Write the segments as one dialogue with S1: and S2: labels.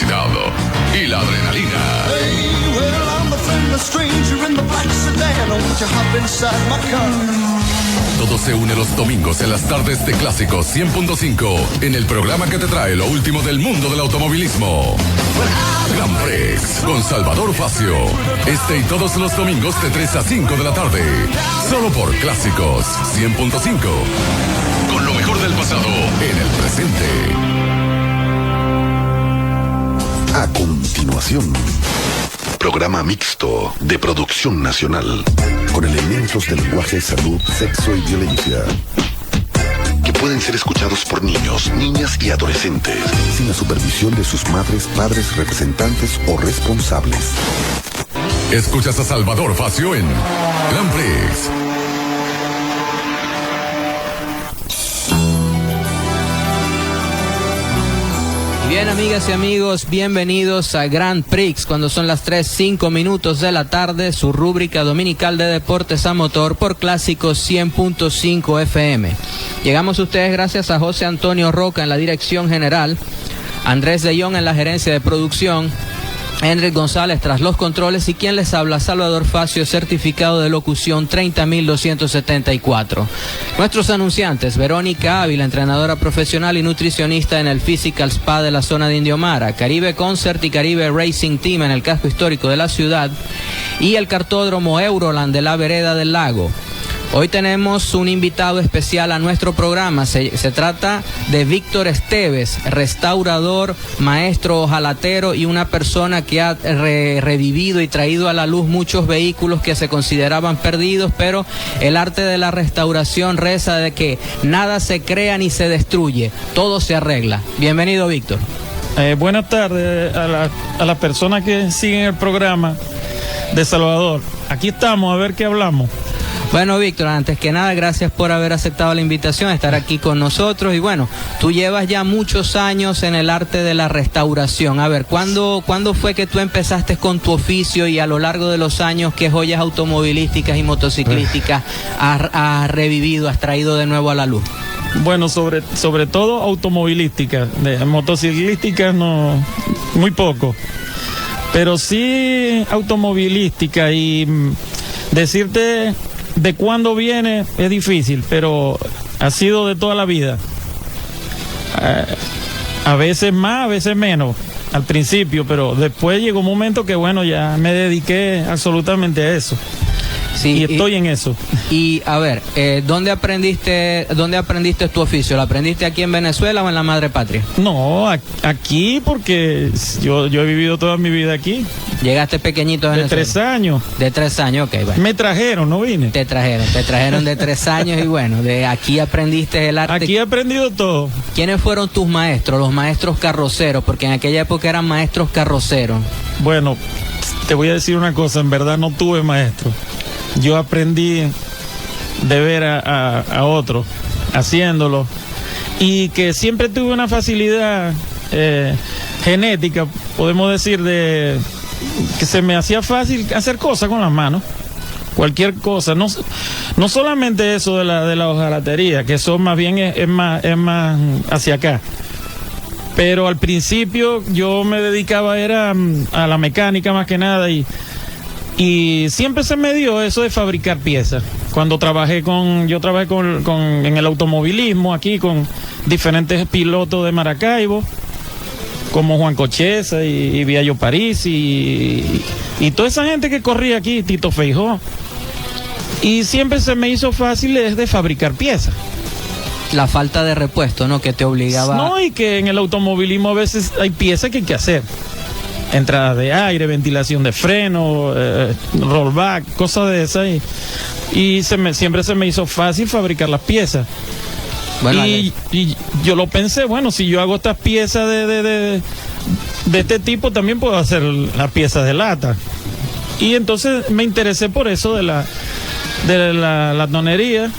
S1: velocidad y la adrenalina.
S2: Hey, well, I'm a friendly stranger in the black sedan. Won't you hop inside my car?
S1: Todo se une los domingos en las tardes de Clásicos 100.5 en el programa que te trae lo último del mundo del automovilismo. Grand Prix con Salvador Facio. Este y todos los domingos de 3 a 5 de la tarde. Solo por Clásicos 100.5. Con lo mejor del pasado en el presente.
S3: A continuación, programa mixto de producción nacional, con elementos de lenguaje, salud, sexo y violencia, que pueden ser escuchados por niños, niñas y adolescentes, sin la supervisión de sus madres, padres, representantes o responsables.
S1: Escuchas a Salvador Facio en Grand Prix.
S4: Bien, amigas y amigos, bienvenidos a Grand Prix, cuando son las 3:05 de la tarde, su rúbrica dominical de deportes a motor por Clásicos 100.5 FM. Llegamos a ustedes gracias a José Antonio Roca en la dirección general, Andrés de Jong en la gerencia de producción, Henrik González tras los controles y quien les habla, Salvador Facio, certificado de locución 30.274. Nuestros anunciantes: Verónica Ávila, entrenadora profesional y nutricionista en el Physical Spa de la zona de Indiomara, Caribe Concert y Caribe Racing Team en el casco histórico de la ciudad y el cartódromo Euroland de la Vereda del Lago. Hoy tenemos un invitado especial a nuestro programa. Se trata de Víctor Esteves, restaurador, maestro ojalatero y una persona que ha revivido y traído a la luz muchos vehículos que se consideraban perdidos, pero el arte de la restauración reza de que nada se crea ni se destruye, todo se arregla. Bienvenido, Víctor.
S5: Buenas tardes a las personas que siguen el programa de Salvador. Aquí estamos, a ver qué hablamos.
S4: Bueno, Víctor, antes que nada, gracias por haber aceptado la invitación a estar aquí con nosotros. Y bueno, tú llevas ya muchos años en el arte de la restauración. A ver, ¿cuándo fue que tú empezaste con tu oficio y a lo largo de los años qué joyas automovilísticas y motociclísticas has revivido, has traído de nuevo a la luz?
S5: Bueno, sobre todo automovilística, de motociclística no, muy poco. Pero sí automovilística, y decirte de cuándo viene es difícil, pero ha sido de toda la vida. A veces más, a veces menos, al principio, pero después llegó un momento que bueno, ya me dediqué absolutamente a eso. Sí, y estoy en eso.
S4: Y a ver, ¿dónde aprendiste tu oficio? ¿Lo aprendiste aquí en Venezuela o en la madre patria?
S5: No, aquí, porque yo he vivido toda mi vida aquí.
S4: ¿Llegaste pequeñito a Venezuela?
S5: De 3 años.
S4: De 3 años, ok. Bueno.
S5: Me trajeron, no vine.
S4: Te trajeron de 3 años y bueno, de aquí aprendiste el arte.
S5: Aquí he aprendido todo.
S4: ¿Quiénes fueron tus maestros, los maestros carroceros? Porque en aquella época eran maestros carroceros.
S5: Bueno, te voy a decir una cosa, en verdad no tuve maestro. Yo aprendí de ver a otros haciéndolo, y que siempre tuve una facilidad genética, podemos decir, de que se me hacía fácil hacer cosas con las manos, cualquier cosa, no solamente eso de la hojalatería, que eso más bien es más hacia acá. Pero al principio yo me dedicaba a la mecánica más que nada, y siempre se me dio eso de fabricar piezas. Cuando yo trabajé en el automovilismo aquí con diferentes pilotos de Maracaibo, como Juan Cocheza y Viallo París y toda esa gente que corría aquí, Tito Feijó. Y siempre se me hizo fácil de fabricar piezas.
S4: La falta de repuesto, ¿no? Que te obligaba...
S5: No, y que en el automovilismo a veces hay piezas que hay que hacer. Entrada de aire, ventilación de freno, rollback, cosas de esas. Y siempre se me hizo fácil fabricar las piezas. Bueno, y yo lo pensé, bueno, si yo hago estas piezas de este tipo, también puedo hacer las piezas de lata. Y entonces me interesé por eso de la tonería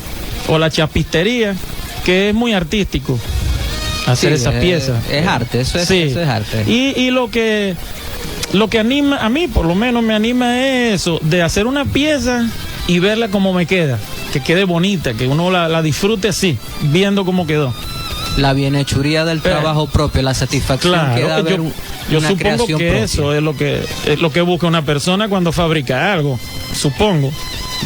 S5: o la chapistería, que es muy artístico hacer esas piezas.
S4: Es arte, eso es arte.
S5: Y lo que anima, a mí por lo menos me anima, es eso, de hacer una pieza y verla como me queda, que quede bonita, que uno la disfrute así, viendo cómo quedó.
S4: La bienhechuría del trabajo propio, la satisfacción
S5: claro,
S4: que da ver
S5: Yo
S4: una
S5: supongo
S4: creación
S5: que
S4: propia.
S5: eso es lo que busca una persona cuando fabrica algo, supongo.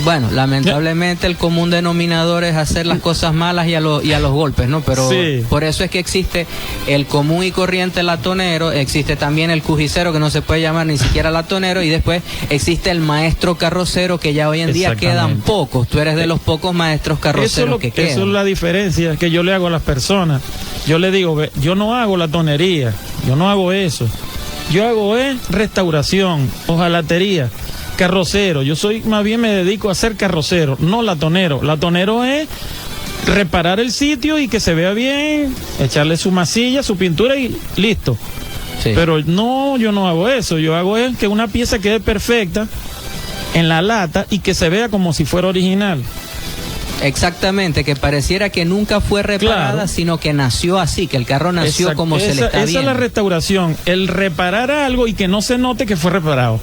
S4: Bueno, lamentablemente el común denominador es hacer las cosas malas y a los golpes, ¿no? Pero
S5: Sí.
S4: por eso es que existe el común y corriente latonero, existe también el cujicero, que no se puede llamar ni siquiera latonero, y después existe el maestro carrocero, que ya hoy en día quedan
S5: Exactamente.
S4: pocos. Tú eres de los pocos maestros carroceros que quedan.
S5: Eso es la diferencia que yo le hago a las personas. Yo le digo, ve, yo no hago latonería, yo no hago eso. Yo hago restauración, hojalatería, carrocero. Yo más bien me dedico a ser carrocero, no latonero. Latonero es reparar el sitio y que se vea bien, echarle su masilla, su pintura y listo.
S4: Sí.
S5: Pero no, yo no hago eso. Yo hago es que una pieza quede perfecta en la lata y que se vea como si fuera original.
S4: Exactamente, que pareciera que nunca fue reparada,
S5: Claro.
S4: sino que nació así, que el carro nació
S5: Exacto.
S4: como se le está
S5: Esa es la
S4: viendo.
S5: restauración, el reparar algo y que no se note que fue reparado.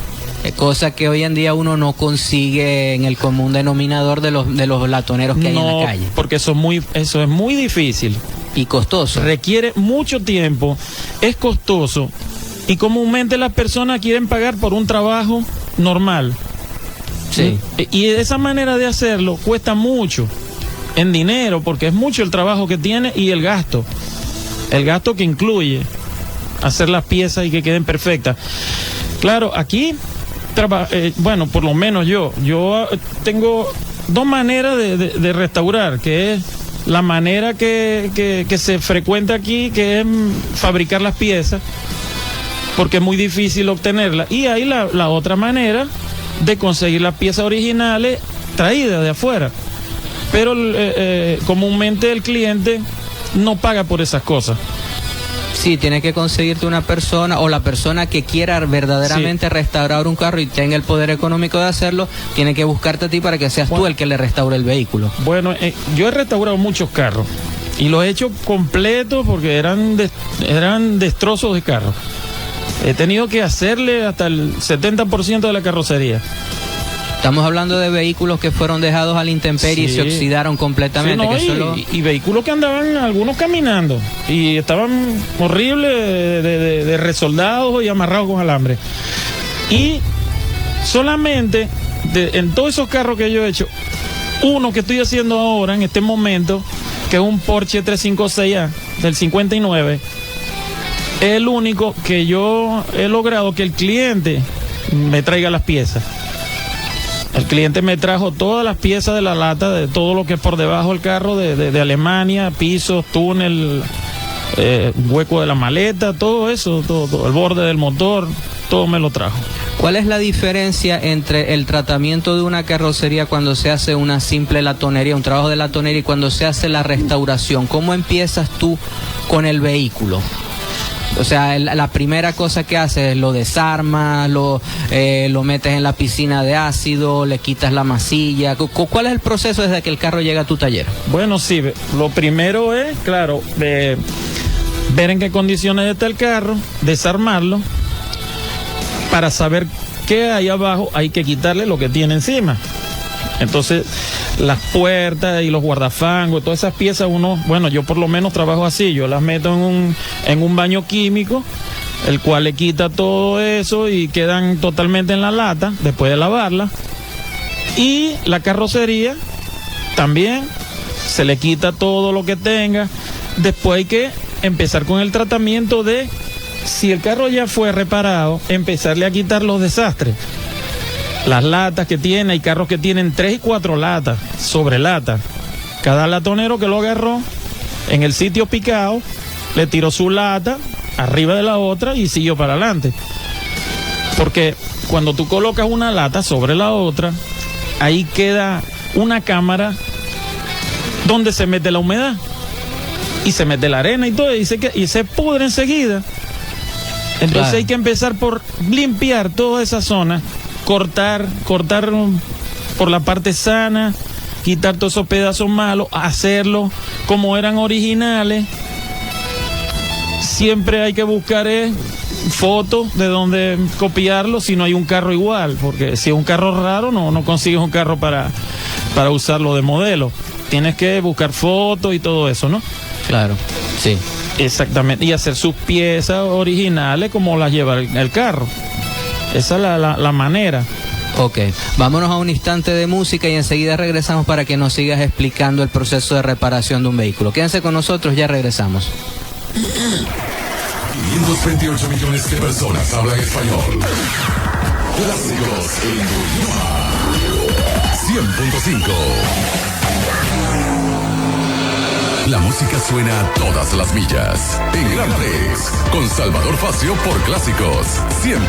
S4: Cosa que hoy en día uno no consigue en el común denominador de los latoneros que hay en la calle.
S5: Porque eso es muy difícil.
S4: Y costoso.
S5: Requiere mucho tiempo, es costoso y comúnmente las personas quieren pagar por un trabajo normal.
S4: Sí.
S5: Y esa manera de hacerlo cuesta mucho en dinero, porque es mucho el trabajo que tiene y el gasto que incluye hacer las piezas y que queden perfectas. Claro, aquí, bueno, por lo menos yo tengo dos maneras de restaurar, que es la manera que se frecuenta aquí, que es fabricar las piezas, porque es muy difícil obtenerlas, y hay la otra manera de conseguir las piezas originales traídas de afuera, pero comúnmente el cliente no paga por esas cosas.
S4: Sí, tienes que conseguirte una persona, o la persona que quiera verdaderamente restaurar un carro y tenga el poder económico de hacerlo, tiene que buscarte a ti para que seas tú el que le restaure el vehículo.
S5: Bueno, yo he restaurado muchos carros y los he hecho completos porque eran destrozos de carro. He tenido que hacerle hasta el 70% de la carrocería.
S4: Estamos hablando de vehículos que fueron dejados a la intemperie y
S5: Sí.
S4: se oxidaron completamente.
S5: Sí, no,
S4: que solo...
S5: y vehículos que andaban algunos caminando y estaban horribles de resoldados y amarrados con alambre. Y solamente en todos esos carros que yo he hecho, uno que estoy haciendo ahora en este momento, que es un Porsche 356A del 59, es el único que yo he logrado que el cliente me traiga las piezas. El cliente me trajo todas las piezas de la lata, de todo lo que es por debajo del carro, de Alemania, pisos, túnel, hueco de la maleta, todo eso, todo, el borde del motor, todo me lo trajo.
S4: ¿Cuál es la diferencia entre el tratamiento de una carrocería cuando se hace una simple latonería, un trabajo de latonería, y cuando se hace la restauración? ¿Cómo empiezas tú con el vehículo? O sea, la primera cosa que haces es lo desarmas, lo metes en la piscina de ácido, le quitas la masilla. ¿Cuál es el proceso desde que el carro llega a tu taller?
S5: Bueno, sí, lo primero es, claro, ver en qué condiciones está el carro, desarmarlo, para saber qué hay abajo, hay que quitarle lo que tiene encima. Entonces, las puertas y los guardafangos, todas esas piezas yo por lo menos trabajo así, yo las meto en un baño químico, el cual le quita todo eso y quedan totalmente en la lata después de lavarla. Y la carrocería también se le quita todo lo que tenga. Después hay que empezar con el tratamiento de, si el carro ya fue reparado, empezarle a quitar los desastres. Las latas que tiene, hay carros que tienen 3 y 4 latas, sobre latas. Cada latonero que lo agarró en el sitio picado, le tiró su lata arriba de la otra y siguió para adelante. Porque cuando tú colocas una lata sobre la otra, ahí queda una cámara donde se mete la humedad y se mete la arena y todo, y se pudre enseguida. Entonces
S4: Claro.
S5: hay que empezar por limpiar toda esa zona, cortar por la parte sana, quitar todos esos pedazos malos, hacerlo como eran originales. Siempre hay que buscar fotos de donde copiarlo si no hay un carro igual, porque si es un carro raro no consigues un carro para usarlo de modelo. Tienes que buscar fotos y todo eso, ¿no?
S4: Claro, sí.
S5: Exactamente, y hacer sus piezas originales como las lleva el carro. Esa es la manera.
S4: Ok, vámonos a un instante de música y enseguida regresamos para que nos sigas explicando el proceso de reparación de un vehículo. Quédense con nosotros, ya regresamos.
S1: 528 millones de personas hablan español. Clásicos en idioma 100.5. La música suena a todas las millas. En Gran Prix, con Salvador Facio por Clásicos 100.5.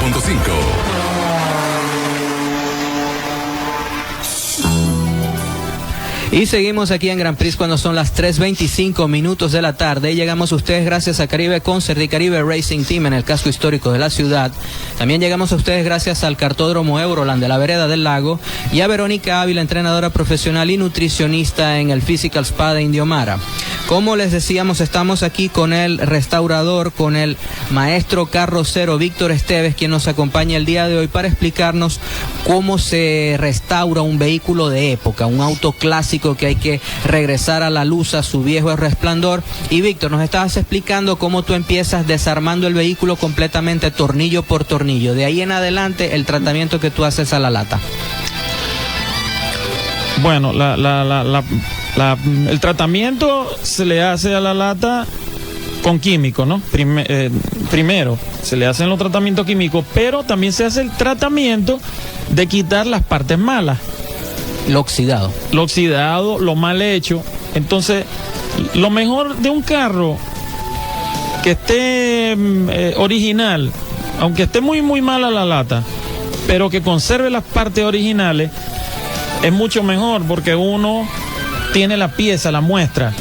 S4: Y seguimos aquí en Gran Prix cuando son las 3:25 minutos de la tarde. Y llegamos a ustedes gracias a Caribe Concert y Caribe Racing Team en el casco histórico de la ciudad. También llegamos a ustedes gracias al Cartódromo Euroland de la Vereda del Lago y a Verónica Ávila, entrenadora profesional y nutricionista en el Physical Spa de Indiomara. Como les decíamos, estamos aquí con el restaurador, con el maestro carrocero Víctor Esteves, quien nos acompaña el día de hoy para explicarnos cómo se restaura un vehículo de época, un auto clásico que hay que regresar a la luz, a su viejo resplandor. Y Víctor, nos estabas explicando cómo tú empiezas desarmando el vehículo completamente tornillo por tornillo. De ahí en adelante, el tratamiento que tú haces a la lata.
S5: Bueno, el tratamiento se le hace a la lata con químicos, ¿no? Primero se le hacen los tratamientos químicos, pero también se hace el tratamiento de quitar las partes malas.
S4: Lo oxidado,
S5: lo mal hecho. Entonces, lo mejor de un carro que esté original, aunque esté muy mala la lata, pero que conserve las partes originales, es mucho mejor porque uno tiene la pieza, la muestra.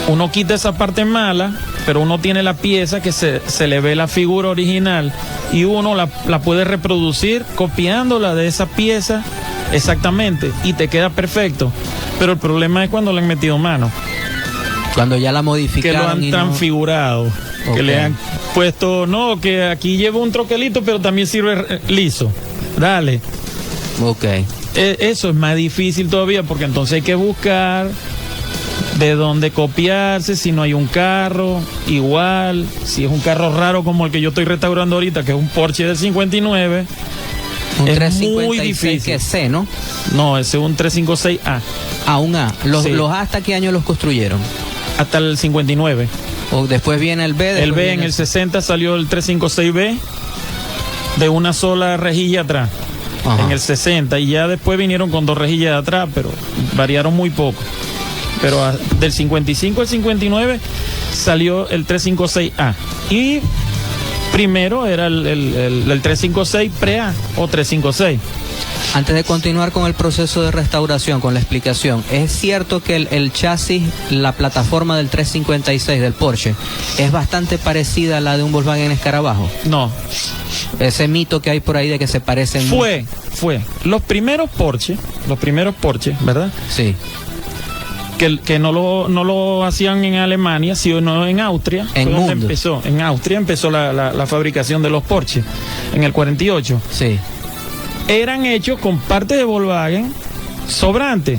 S5: Uno quita esa parte mala, pero uno tiene la pieza que se le ve la figura original y uno la puede reproducir copiándola de esa pieza exactamente y te queda perfecto. Pero el problema es cuando le han metido mano.
S4: Cuando ya la modificaron.
S5: Que lo han transfigurado. Okay. Que le han puesto, no, que aquí lleva un troquelito, pero también sirve liso. Dale.
S4: Ok.
S5: Eso es más difícil todavía porque entonces hay que buscar de dónde copiarse, si no hay un carro igual, si es un carro raro como el que yo estoy restaurando ahorita, que es un Porsche del 59.
S4: Un
S5: es
S4: 356
S5: muy difícil.
S4: Que es C, ¿no?
S5: No, ese es un 356A.
S4: Ah, un A. ¿Los
S5: A
S4: hasta qué año los construyeron?
S5: Hasta el 59.
S4: O después viene el B.
S5: El B en el 60 salió el 356B de una sola rejilla atrás. Ajá. En el 60 y ya después vinieron con dos rejillas de atrás, pero variaron muy poco. Pero del 55 al 59 salió el 356A y primero era el 356 Pre-A o 356.
S4: Antes de continuar con el proceso de restauración, con la explicación, ¿es cierto que el chasis, la plataforma del 356 del Porsche, es bastante parecida a la de un Volkswagen Escarabajo?
S5: No.
S4: Ese mito que hay por ahí de que se parecen.
S5: Fue. Los primeros Porsche, ¿verdad?
S4: Sí.
S5: Que no lo hacían en Alemania, sino en Austria.
S4: En
S5: Austria empezó la fabricación de los Porsche, en el 48.
S4: Sí.
S5: Eran hechos con partes de Volkswagen sobrantes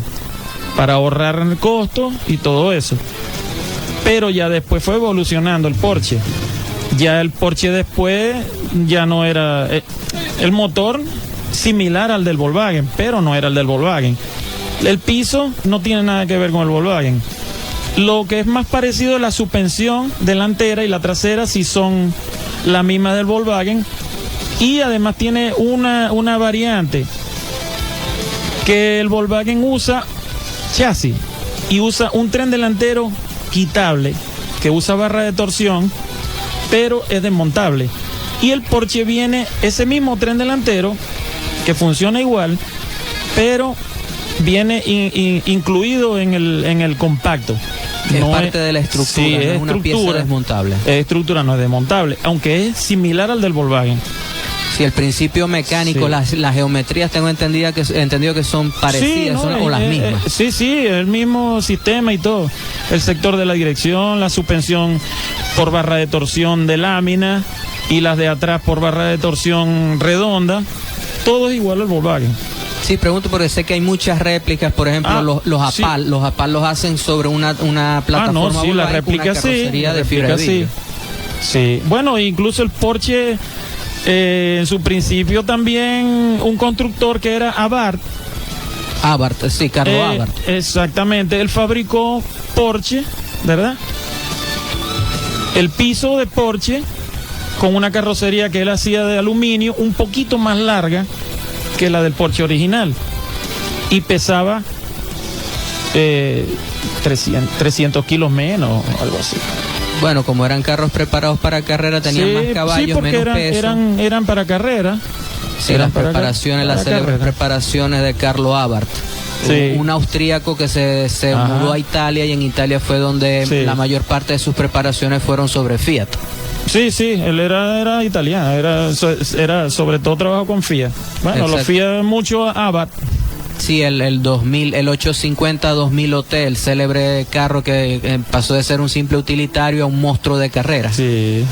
S5: para ahorrar en el costo y todo eso. Pero ya después fue evolucionando el Porsche. Ya el Porsche después ya no era el motor similar al del Volkswagen, pero no era el del Volkswagen. El piso no tiene nada que ver con el Volkswagen. Lo que es más parecido es la suspensión delantera y la trasera, si son la misma del Volkswagen. Y además tiene una variante que el Volkswagen usa chasis y usa un tren delantero quitable que usa barra de torsión, pero es desmontable. Y el Porsche viene ese mismo tren delantero que funciona igual, pero viene incluido en el compacto.
S4: Es no parte de la estructura,
S5: sí,
S4: no es una pieza desmontable.
S5: Es estructura, no es desmontable, aunque es similar al del Volkswagen.
S4: Sí, el principio mecánico, sí. Las geometrías tengo entendido que son parecidas, sí, o las mismas.
S5: Sí, el mismo sistema y todo. El sector de la dirección, la suspensión por barra de torsión de lámina y las de atrás por barra de torsión redonda. Todo es igual al Volkswagen.
S4: Sí, pregunto porque sé que hay muchas réplicas, por ejemplo, los APAL, sí. Los APAL los hacen sobre una plataforma
S5: sí, la réplica
S4: una carrocería
S5: sí,
S4: de fibra de vidrio.
S5: Sí, bueno, incluso el Porsche, en su principio también un constructor que era Abarth,
S4: sí, Carlo Abarth.
S5: Exactamente, él fabricó Porsche, ¿verdad? El piso de Porsche con una carrocería que él hacía de aluminio un poquito más larga que la del Porsche original y pesaba 300 kilos menos, algo así.
S4: Bueno, como eran carros preparados para carrera, tenían más caballos, menos peso.
S5: Eran para carrera.
S4: Sí, las preparaciones, las célebres preparaciones de Carlo Abarth. Sí. Un austríaco que se mudó a Italia, y en Italia fue donde la mayor parte de sus preparaciones fueron sobre Fiat. Sí,
S5: él era italiano, era sobre todo trabajo con Fiat. Bueno, exacto. Lo Fiat mucho a Abarth.
S4: Sí, el 850-2000 OT, el célebre carro que pasó de ser un simple utilitario a un monstruo de carrera. Sí.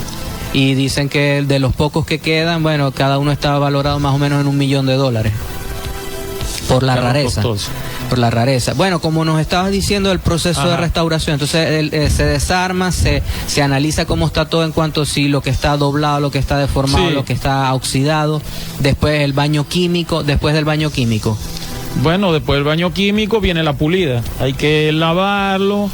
S4: Y dicen que de los pocos que quedan, bueno, cada uno estaba valorado más o menos en $1 millón. Por la rareza. Costoso. Por la rareza. Bueno, como nos estabas diciendo, el proceso de restauración, entonces se desarma, se analiza cómo está todo en cuanto si lo que está doblado, lo que está deformado, lo que está oxidado, después el baño químico, después del baño químico.
S5: Bueno, después del baño químico viene la pulida, hay que lavarlo,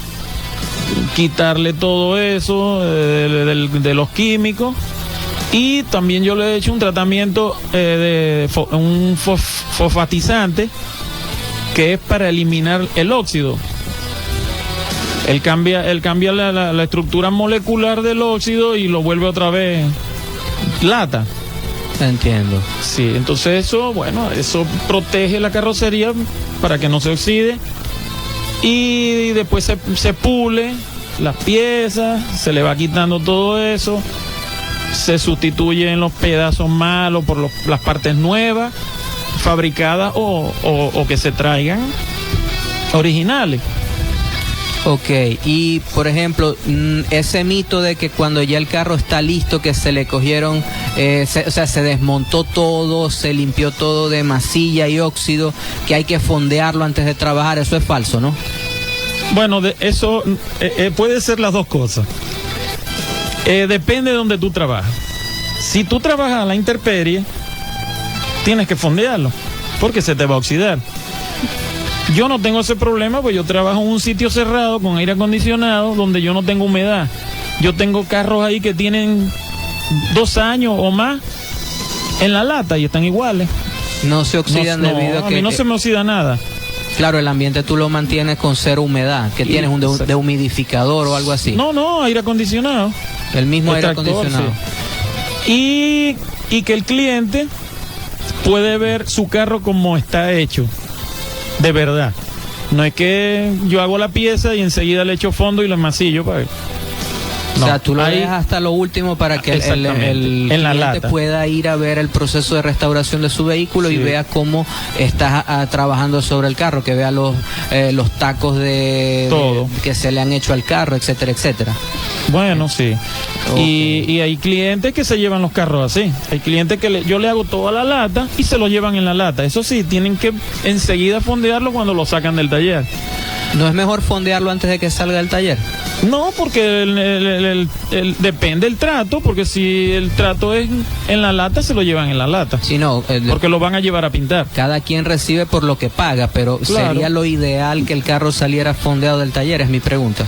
S5: quitarle todo eso de los químicos, y también yo le he hecho un tratamiento de un fosfatizante que es para eliminar el óxido. Él cambia la estructura molecular del óxido y lo vuelve otra vez plata.
S4: Entiendo.
S5: Sí, entonces eso protege la carrocería para que no se oxide, y después se pule las piezas, se le va quitando todo eso, se sustituyen los pedazos malos por las partes nuevas, fabricadas o que se traigan originales.
S4: Ok, y por ejemplo, ese mito de que cuando ya el carro está listo, que se le cogieron, se desmontó todo, se limpió todo de masilla y óxido, que hay que fondearlo antes de trabajar, eso es falso, ¿no?
S5: Bueno, eso puede ser las dos cosas. Depende de donde tú trabajas. Si tú trabajas a la intemperie, tienes que fondearlo, porque se te va a oxidar. Yo no tengo ese problema, pues yo trabajo en un sitio cerrado con aire acondicionado donde yo no tengo humedad. Yo tengo carros ahí que tienen 2 años o más en la lata y están iguales.
S4: No se oxidan debido a que...
S5: A mí no se me oxida nada.
S4: Claro, el ambiente tú lo mantienes con cero humedad. ¿Qué tienes? ¿Un dehumidificador o algo así?
S5: No, aire acondicionado.
S4: El mismo aire acondicionado.
S5: Sí. Y que el cliente puede ver su carro como está hecho. De verdad. No es que yo hago la pieza y enseguida le echo fondo y lo masillo para ver.
S4: No, o sea, tú lo dejas hasta lo último para que el cliente pueda ir a ver el proceso de restauración de su vehículo y vea cómo está trabajando sobre el carro, que vea los tacos que se le han hecho al carro, etcétera, etcétera.
S5: Bueno, sí. Okay. Y hay clientes que se llevan los carros así. Hay clientes que yo le hago toda la lata y se lo llevan en la lata. Eso sí, tienen que enseguida fondearlo cuando lo sacan del taller.
S4: ¿No es mejor fondearlo antes de que salga del taller?
S5: No, porque depende del trato, porque si el trato es en la lata, se lo llevan en la lata.
S4: Sí, no,
S5: porque lo van a llevar a pintar.
S4: Cada quien recibe por lo que paga, pero claro, sería lo ideal que el carro saliera fondeado del taller, es mi pregunta.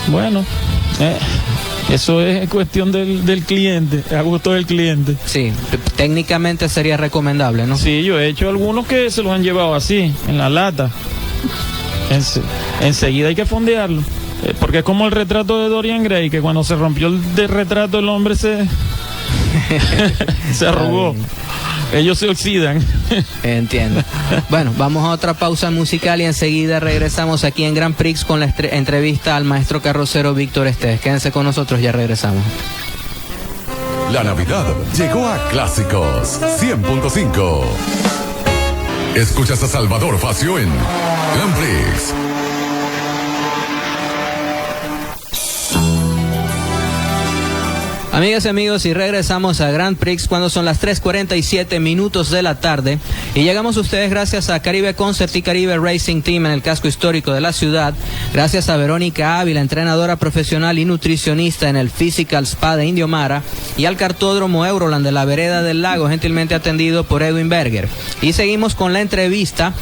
S5: Bueno, eso es cuestión del cliente, a gusto del cliente.
S4: Sí, técnicamente sería recomendable, ¿no?
S5: Sí, yo he hecho algunos que se los han llevado así, en la lata. Enseguida hay que fondearlo. Porque es como el retrato de Dorian Gray, que cuando se rompió el retrato el hombre se arrugó. Ellos se oxidan.
S4: Entiendo. Bueno, vamos a otra pausa musical y enseguida regresamos aquí en Grand Prix con la entrevista al maestro carrocero Víctor Estés. Quédense con nosotros, ya regresamos.
S1: La Navidad llegó a Clásicos 100.5. Escuchas a Salvador Facio en Grand Prix.
S4: Amigas y amigos, y regresamos a Grand Prix cuando son las 3:47 minutos de la tarde y llegamos a ustedes gracias a Caribe Concert y Caribe Racing Team en el casco histórico de la ciudad, gracias a Verónica Ávila, entrenadora profesional y nutricionista en el Physical Spa de Indiomara, y al Cartódromo Euroland de la Vereda del Lago, gentilmente atendido por Edwin Berger. Y seguimos con la entrevista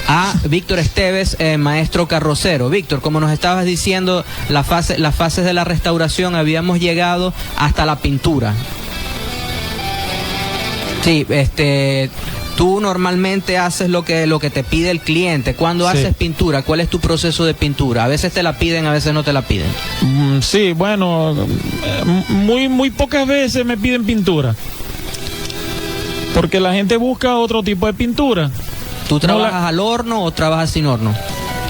S4: a Víctor Esteves, maestro carrocero. Víctor, como nos estabas diciendo, las fases de la restauración habíamos llegado hasta la pintura. Sí, tú normalmente haces lo que te pide el cliente. Cuando haces pintura, ¿cuál es tu proceso de pintura? A veces te la piden, a veces no te la piden.
S5: Sí, bueno, muy pocas veces me piden pintura, porque la gente busca otro tipo de pintura.
S4: ¿Tú trabajas al horno o trabajas sin horno?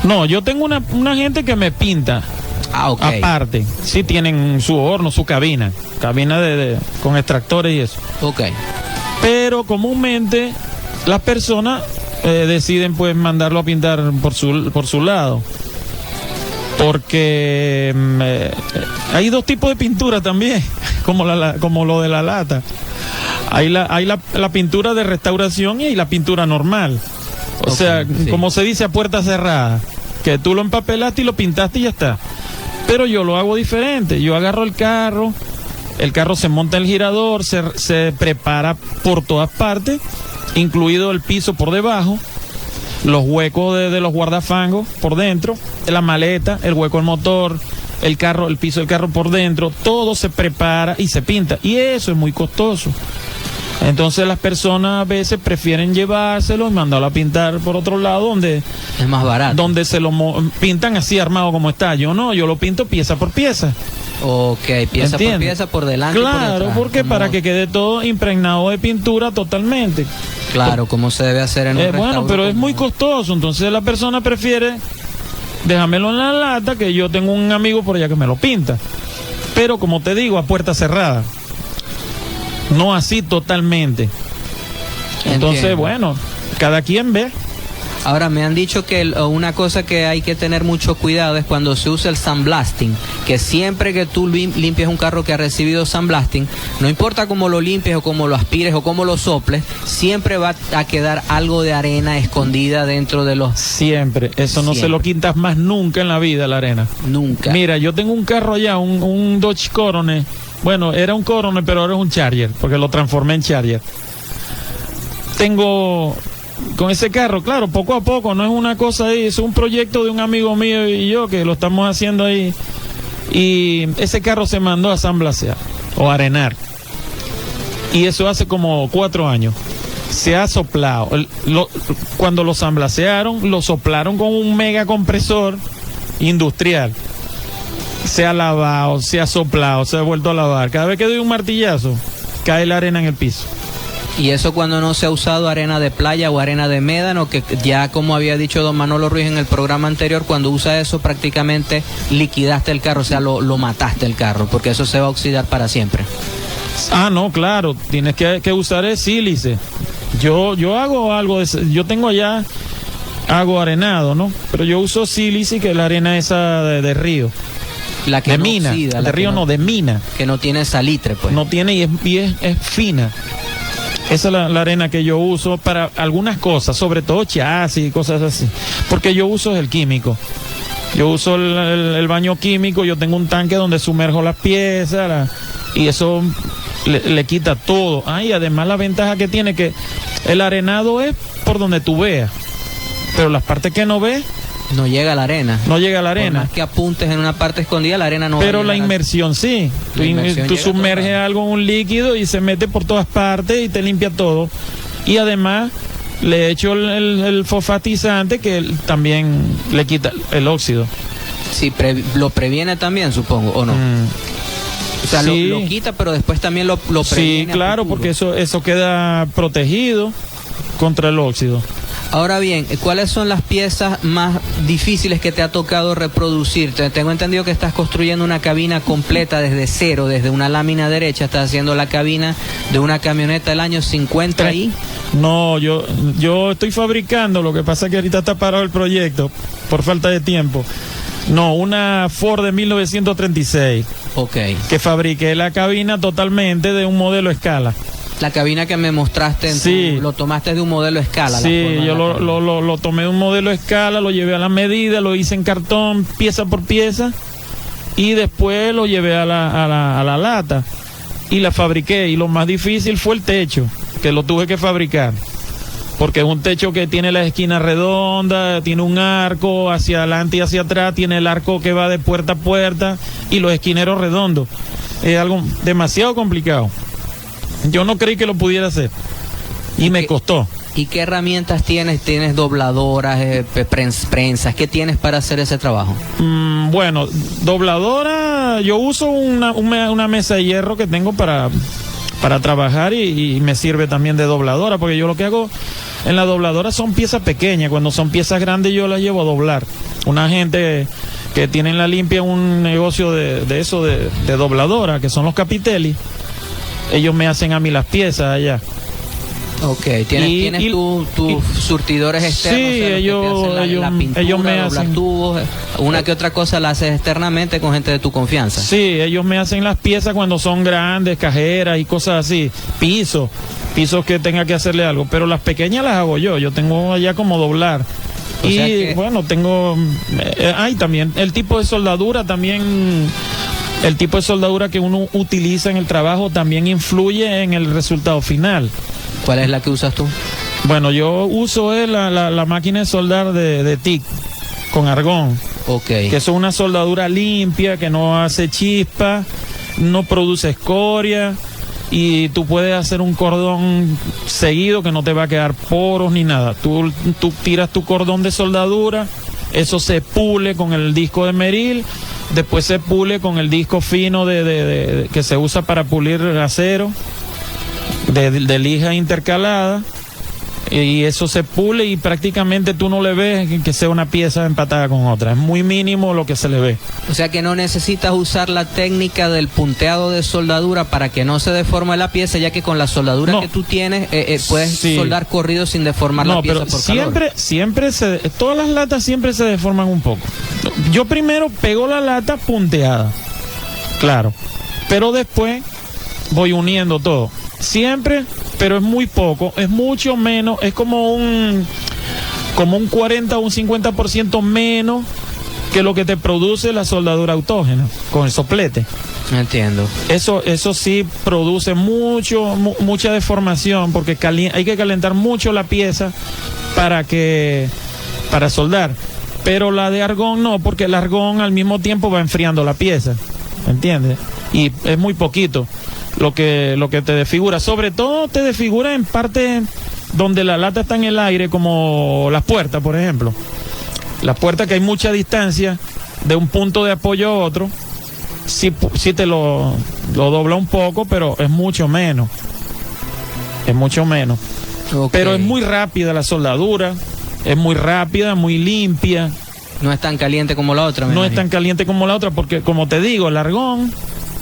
S5: No, yo tengo una gente que me pinta.
S4: Okay.
S5: Aparte, sí tienen su horno, su cabina con extractores y eso.
S4: Okay.
S5: Pero comúnmente las personas deciden pues mandarlo a pintar por su lado, porque hay dos tipos de pintura también, como lo de la lata. Hay la pintura de restauración y la pintura normal. O sea, sí, como se dice, a puerta cerrada, que tú lo empapelaste y lo pintaste y ya está. Pero yo lo hago diferente. Yo agarro el carro se monta en el girador, se prepara por todas partes, incluido el piso por debajo, los huecos de los guardafangos por dentro, la maleta, el hueco del motor, el piso del carro por dentro, todo se prepara y se pinta. Y eso es muy costoso. Entonces las personas a veces prefieren llevárselo y mandarlo a pintar por otro lado, donde
S4: es más barato,
S5: donde se lo pintan así armado como está. Yo lo pinto pieza por pieza.
S4: Ok, pieza por pieza, por delante.
S5: Claro,
S4: y por detrás,
S5: porque para que quede todo impregnado de pintura totalmente.
S4: Claro, como se debe hacer en un restaurante.
S5: Bueno, pero es muy costoso, entonces la persona prefiere déjamelo en la lata, que yo tengo un amigo por allá que me lo pinta. Pero como te digo, a puerta cerrada. No así totalmente. Entonces,
S4: entiendo.
S5: Bueno, cada quien ve.
S4: Ahora, me han dicho que una cosa que hay que tener mucho cuidado es cuando se usa el sandblasting, que siempre que tú limpies un carro que ha recibido sandblasting, no importa cómo lo limpies o cómo lo aspires o cómo lo soples, siempre va a quedar algo de arena escondida dentro de los...
S5: Siempre, eso no se lo quitas más nunca en la vida, la arena.
S4: Nunca.
S5: Mira, yo tengo un carro allá, un Dodge Coronet. Bueno, era un Coronet, pero ahora es un Charger, porque lo transformé en Charger. Tengo... Con ese carro, claro, poco a poco, no es una cosa ahí, es un proyecto de un amigo mío y yo que lo estamos haciendo ahí. Y ese carro se mandó a sandblasear o arenar. Y eso hace como 4 años. Se ha soplado. Cuando lo sandblasearon, lo soplaron con un mega compresor industrial. Se ha lavado, se ha soplado, se ha vuelto a lavar. Cada vez que doy un martillazo, cae la arena en el piso.
S4: Y eso cuando no se ha usado arena de playa o arena de médano, que ya como había dicho don Manolo Ruiz en el programa anterior, cuando usa eso prácticamente liquidaste el carro, o sea, lo mataste el carro, porque eso se va a oxidar para siempre.
S5: Ah, no, claro, tienes que usar el sílice. Yo hago algo, yo tengo allá, hago arenado, ¿no? Pero yo uso sílice, que es la arena esa de río.
S4: La que
S5: de
S4: no
S5: mina,
S4: oxida,
S5: de río no, de mina.
S4: Que no tiene salitre, pues.
S5: No tiene y es fina. Esa es la arena que yo uso para algunas cosas, sobre todo chasis y cosas así. Porque yo uso el químico. Yo uso el baño químico, yo tengo un tanque donde sumerjo las piezas y eso le quita todo. Y además la ventaja que tiene que el arenado es por donde tú veas. Pero las partes que no ves...
S4: No llega la arena.
S5: No llega la arena.
S4: Por más que apuntes en una parte escondida, la arena no va a llegar.
S5: Pero la inmersión sí. Tú sumerges algo en un líquido y se mete por todas partes y te limpia todo. Y además le echo el fosfatizante que también le quita el óxido.
S4: Sí, lo previene también, supongo, ¿o no? O sea,
S5: sí.
S4: lo quita, pero después también lo previene.
S5: Sí, claro, porque eso queda protegido contra el óxido.
S4: Ahora bien, ¿cuáles son las piezas más difíciles que te ha tocado reproducir? Tengo entendido que estás construyendo una cabina completa desde cero, desde una lámina derecha, estás haciendo la cabina de una camioneta del año 50 ahí.
S5: No, yo estoy fabricando, lo que pasa es que ahorita está parado el proyecto por falta de tiempo. No, una Ford de 1936.
S4: Ok.
S5: Que fabriqué la cabina totalmente de un modelo escala.
S4: La cabina que me mostraste,
S5: Sí.
S4: lo tomaste de un modelo escala.
S5: Sí, yo lo tomé de un modelo escala, lo llevé a la medida, lo hice en cartón, pieza por pieza, y después lo llevé a la lata y la fabriqué. Y lo más difícil fue el techo, que lo tuve que fabricar, porque es un techo que tiene la esquina redonda, tiene un arco hacia adelante y hacia atrás, tiene el arco que va de puerta a puerta y los esquineros redondos. Es algo demasiado complicado. Yo no creí que lo pudiera hacer y me costó.
S4: ¿Y qué herramientas tienes? ¿Tienes dobladoras, prensas? ¿Qué tienes para hacer ese trabajo?
S5: Bueno, dobladora, yo uso una mesa de hierro que tengo para trabajar y me sirve también de dobladora, porque yo lo que hago en la dobladora son piezas pequeñas. Cuando son piezas grandes yo las llevo a doblar. Una gente que tiene en La Limpia un negocio de eso, de dobladora, que son los Capitelli, ellos me hacen a mí las piezas allá.
S4: Ok, ¿tienes tus surtidores externos?
S5: Sí,
S4: o sea,
S5: ellos me hacen
S4: tubos, una que otra cosa la haces externamente con gente de tu confianza.
S5: Sí, ellos me hacen las piezas cuando son grandes, cajeras y cosas así, pisos que tenga que hacerle algo, pero las pequeñas las hago yo tengo allá como doblar.
S4: O
S5: y
S4: sea que...
S5: bueno, tengo también el tipo de soldadura también. El tipo de soldadura que uno utiliza en el trabajo también influye en el resultado final.
S4: ¿Cuál es la que usas tú?
S5: Bueno, yo uso la máquina de soldar de TIC con argón.
S4: Ok.
S5: Que es una soldadura limpia, que no hace chispa, no produce escoria, y tú puedes hacer un cordón seguido que no te va a quedar poros ni nada. Tú tiras tu cordón de soldadura, eso se pule con el disco de Meril, después se pule con el disco fino que se usa para pulir acero, de lija intercalada, y eso se pule y prácticamente tú no le ves que sea una pieza empatada con otra. Es muy mínimo lo que se le ve.
S4: O sea que no necesitas usar la técnica del punteado de soldadura para que no se deforme la pieza, ya que con la soldadura que tú tienes puedes soldar corrido sin deformar la pieza por calor.
S5: Siempre todas las latas siempre se deforman un poco. Yo primero pego la lata punteada, claro, pero después voy uniendo todo. Siempre, pero es muy poco, es mucho menos, es como un 40 o un 50% menos que lo que te produce la soldadura autógena con el soplete.
S4: Entiendo.
S5: Eso sí produce mucha deformación, porque hay que calentar mucho la pieza para soldar. Pero la de argón no, porque el argón al mismo tiempo va enfriando la pieza, ¿entiendes? Y es muy poquito lo que te desfigura. Sobre todo te desfigura en partes donde la lata está en el aire, como las puertas, por ejemplo. Las puertas, que hay mucha distancia de un punto de apoyo a otro, sí te lo dobla un poco, pero es mucho menos. Es mucho menos. Okay. Pero es muy rápida la soldadura, es muy rápida, muy limpia.
S4: No es tan caliente como la otra.
S5: No es tan caliente como la otra, porque como te digo, el argón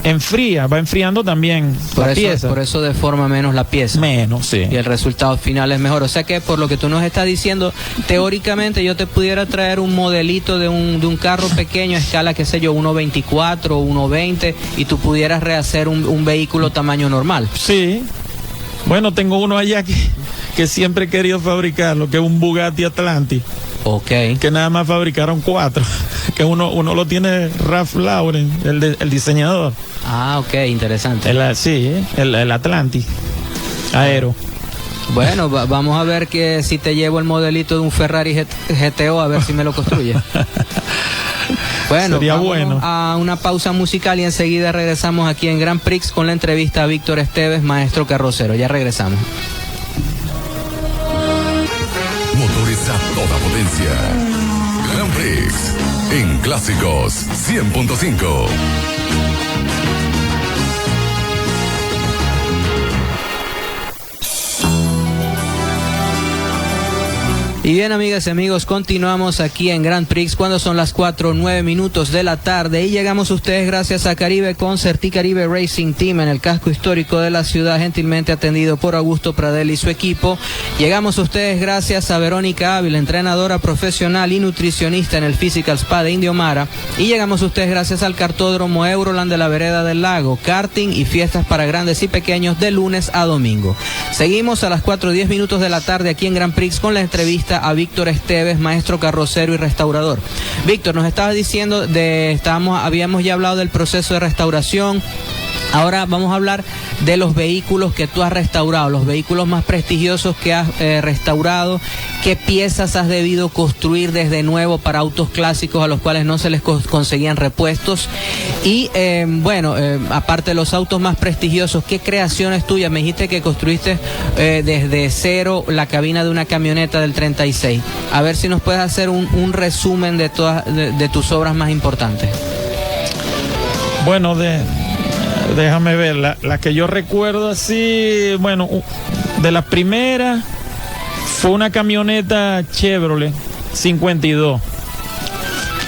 S5: va enfriando también la pieza.
S4: Por eso deforma menos la pieza.
S5: Menos, sí.
S4: Y el resultado final es mejor. O sea que por lo que tú nos estás diciendo, teóricamente yo te pudiera traer un modelito de un carro pequeño a escala, qué sé yo, 1.24 o 1.20, y tú pudieras rehacer un vehículo tamaño normal.
S5: Sí. Bueno, tengo uno allá que siempre he querido fabricarlo, que es un Bugatti Atlantis.
S4: Ok.
S5: Que nada más fabricaron 4. Que uno lo tiene Ralph Lauren, el diseñador.
S4: Ah, ok, interesante.
S5: El Atlantis Aero.
S4: Bueno, vamos a ver que si te llevo el modelito de un Ferrari GTO, a ver si me lo construye. Bueno,
S5: sería bueno.
S4: A una pausa musical y enseguida regresamos aquí en Grand Prix con la entrevista a Víctor Esteves, maestro carrocero. Ya regresamos.
S1: Motores a toda potencia. Grand Prix en Clásicos 100.5.
S4: Y bien, amigas y amigos, continuamos aquí en Grand Prix cuando son las 4:09 de la tarde y llegamos a ustedes gracias a Caribe Concert y Caribe Racing Team en el casco histórico de la ciudad, gentilmente atendido por Augusto Pradel y su equipo. Llegamos a ustedes gracias a Verónica Ávila, entrenadora profesional y nutricionista en el Physical Spa de Indio Mara. Y llegamos a ustedes gracias al Kartódromo Euroland de la Vereda del Lago, karting y fiestas para grandes y pequeños de lunes a domingo. Seguimos a las 4:10 de la tarde aquí en Grand Prix con la entrevista a Víctor Esteves, maestro carrocero y restaurador. Víctor, nos estabas diciendo habíamos ya hablado del proceso de restauración. Ahora vamos a hablar de los vehículos que tú has restaurado, los vehículos más prestigiosos que has restaurado. ¿Qué piezas has debido construir desde nuevo para autos clásicos a los cuales no se les conseguían repuestos? Y aparte de los autos más prestigiosos, ¿qué creaciones tuyas? Me dijiste que construiste desde cero la cabina de una camioneta del 36. A ver si nos puedes hacer un resumen de todas de tus obras más importantes.
S5: Bueno, déjame ver, la que yo recuerdo así, bueno, de las primeras fue una camioneta Chevrolet 52,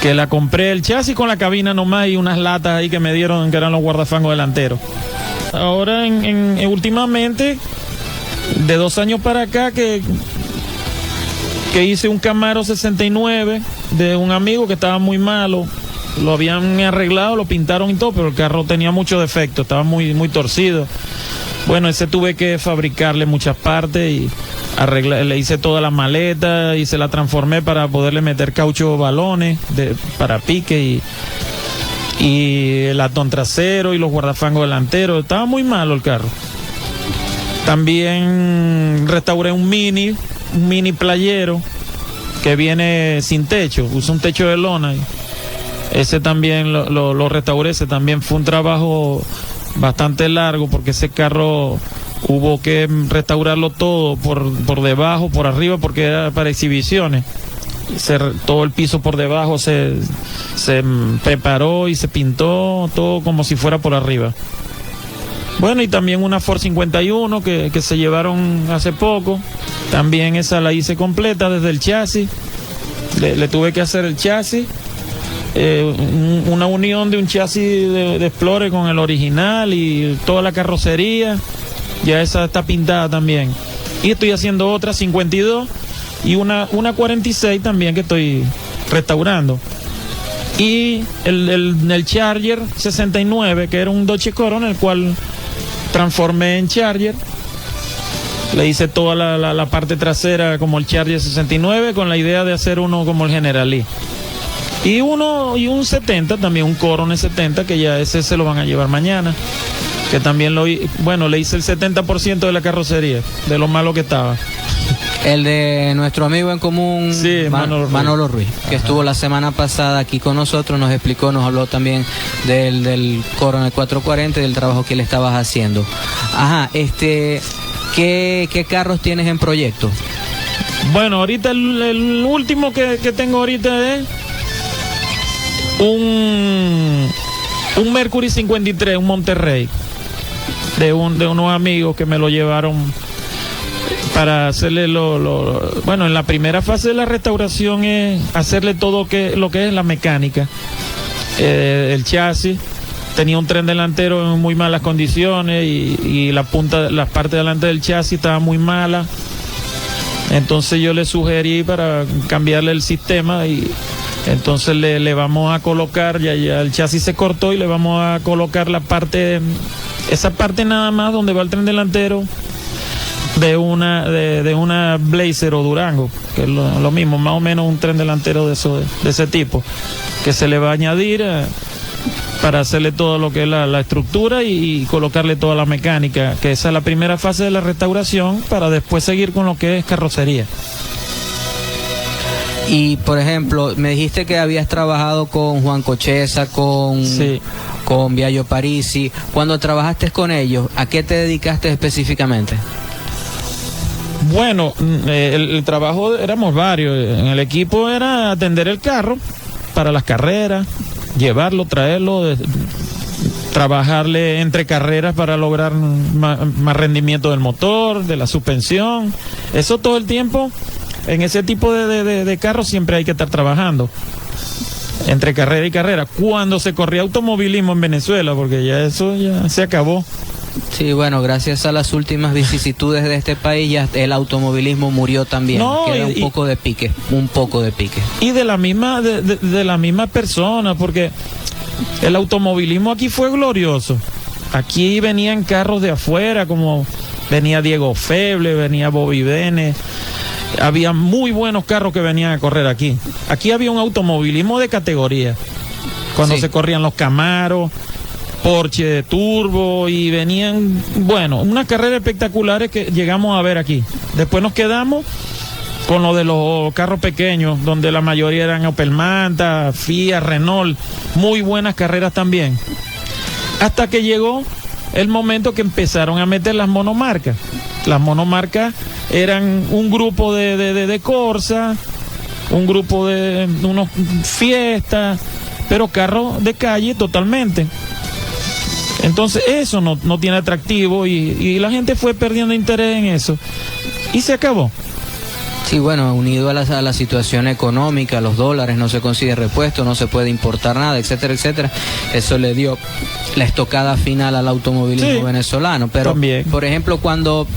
S5: que la compré el chasis con la cabina nomás y unas latas ahí que me dieron que eran los guardafangos delanteros. Ahora últimamente, de 2 años para acá, que hice un Camaro 69 de un amigo que estaba muy malo. Lo habían arreglado, lo pintaron y todo, pero el carro tenía muchos defectos, estaba muy, muy torcido. Bueno, ese tuve que fabricarle muchas partes y le hice toda la maleta y se la transformé para poderle meter caucho balones para pique y el latón trasero y los guardafangos delanteros. Estaba muy malo el carro. También restauré un mini playero que viene sin techo, usa un techo de lona. Ese también lo restauré, ese también fue un trabajo bastante largo porque ese carro hubo que restaurarlo todo por debajo, por arriba, porque era para exhibiciones. Todo el piso por debajo se preparó y se pintó todo como si fuera por arriba. Bueno, y también una Ford 51 que se llevaron hace poco, también esa la hice completa desde el chasis, le tuve que hacer el chasis. Una unión de un chasis de Explorer con el original y toda la carrocería, ya esa está pintada también. Y estoy haciendo otra 52 y una 46 también que estoy restaurando. Y el Charger 69, que era un Dodge Corolla, el cual transformé en Charger. Le hice toda la parte trasera como el Charger 69 con la idea de hacer uno como el General Lee. Y un 70, también un Corolla 70, que ya ese se lo van a llevar mañana. Que también le hice el 70% de la carrocería, de lo malo que estaba.
S4: El de nuestro amigo en común,
S5: sí,
S4: Manolo Ruiz, que estuvo la semana pasada aquí con nosotros, nos habló también del Corolla 440 y del trabajo que le estabas haciendo. Ajá, ¿qué carros tienes en proyecto?
S5: Bueno, ahorita el último que tengo ahorita es un Mercury 53, un Monterrey, de unos amigos que me lo llevaron para hacerle bueno, en la primera fase de la restauración es hacerle todo lo que es la mecánica. El chasis tenía un tren delantero en muy malas condiciones y la parte delante del chasis estaba muy mala. Entonces yo le sugerí para cambiarle el sistema y entonces le vamos a colocar, ya el chasis se cortó y le vamos a colocar esa parte nada más donde va el tren delantero de una Blazer o Durango, que es lo mismo, más o menos un tren delantero de ese tipo, que se le va a añadir para hacerle todo lo que es la estructura y colocarle toda la mecánica, que esa es la primera fase de la restauración, para después seguir con lo que es carrocería.
S4: Y, por ejemplo, me dijiste que habías trabajado con Juan Cocheza,
S5: sí,
S4: con Viaggio Parisi. Cuando trabajaste con ellos, ¿a qué te dedicaste específicamente?
S5: Bueno, el trabajo éramos varios. En el equipo era atender el carro para las carreras, llevarlo, traerlo, trabajarle entre carreras para lograr más rendimiento del motor, de la suspensión. Eso todo el tiempo en ese tipo de carros siempre hay que estar trabajando entre carrera y carrera. Cuando se corría automovilismo en Venezuela, porque ya eso ya se acabó.
S4: Sí, bueno, gracias a las últimas vicisitudes de este país, ya el automovilismo murió también.
S5: No,
S4: queda un poco de pique. Y
S5: de la misma persona, porque el automovilismo aquí fue glorioso. Aquí venían carros de afuera, como venía Diego Feble, venía Bobby Bene. Había muy buenos carros que venían a correr aquí. Aquí había un automovilismo de categoría. Cuando se corrían los Camaros, Porsche de turbo, y venían, bueno, unas carreras espectaculares que llegamos a ver aquí. Después nos quedamos con lo de los carros pequeños, donde la mayoría eran Opel Manta, Fiat, Renault. Muy buenas carreras también. Hasta que llegó el momento que empezaron a meter las monomarcas. Las monomarcas eran un grupo de Corsa, un grupo de unos Fiesta, pero carros de calle totalmente. Entonces eso no tiene atractivo y la gente fue perdiendo interés en eso y se acabó.
S4: Sí, bueno, unido a la situación económica, los dólares, no se consigue repuesto, no se puede importar nada, etcétera, etcétera. Eso le dio la estocada final al automovilismo venezolano. Pero, también, por ejemplo, cuando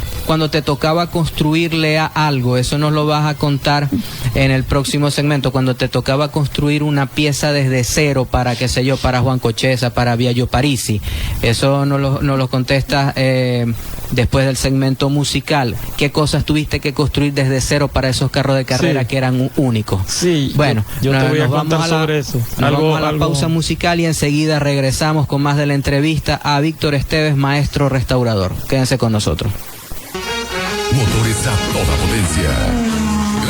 S4: te tocaba construirle a algo, eso nos lo vas a contar en el próximo segmento, cuando te tocaba construir una pieza desde cero para, qué sé yo, para Juan Cocheza, para Biagio Parisi. Eso nos lo contestas después del segmento musical. ¿Qué cosas tuviste que construir desde cero para esos carros de carrera que eran únicos?
S5: Sí,
S4: bueno,
S5: yo te voy a contar sobre eso.
S4: Vamos a la pausa musical y enseguida regresamos con más de la entrevista a Víctor Esteves, maestro restaurador. Quédense con nosotros.
S1: Motores a toda potencia.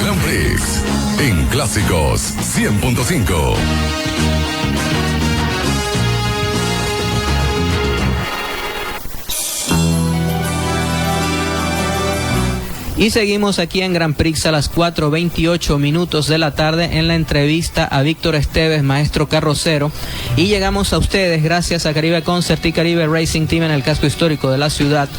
S1: Gran Prix en Clásicos 100.5.
S4: Y seguimos aquí en Grand Prix a las 4:28 minutos de la tarde en la entrevista a Víctor Esteves, maestro carrocero. Y llegamos a ustedes gracias a Caribe Concert y Caribe Racing Team en el casco histórico de la ciudad.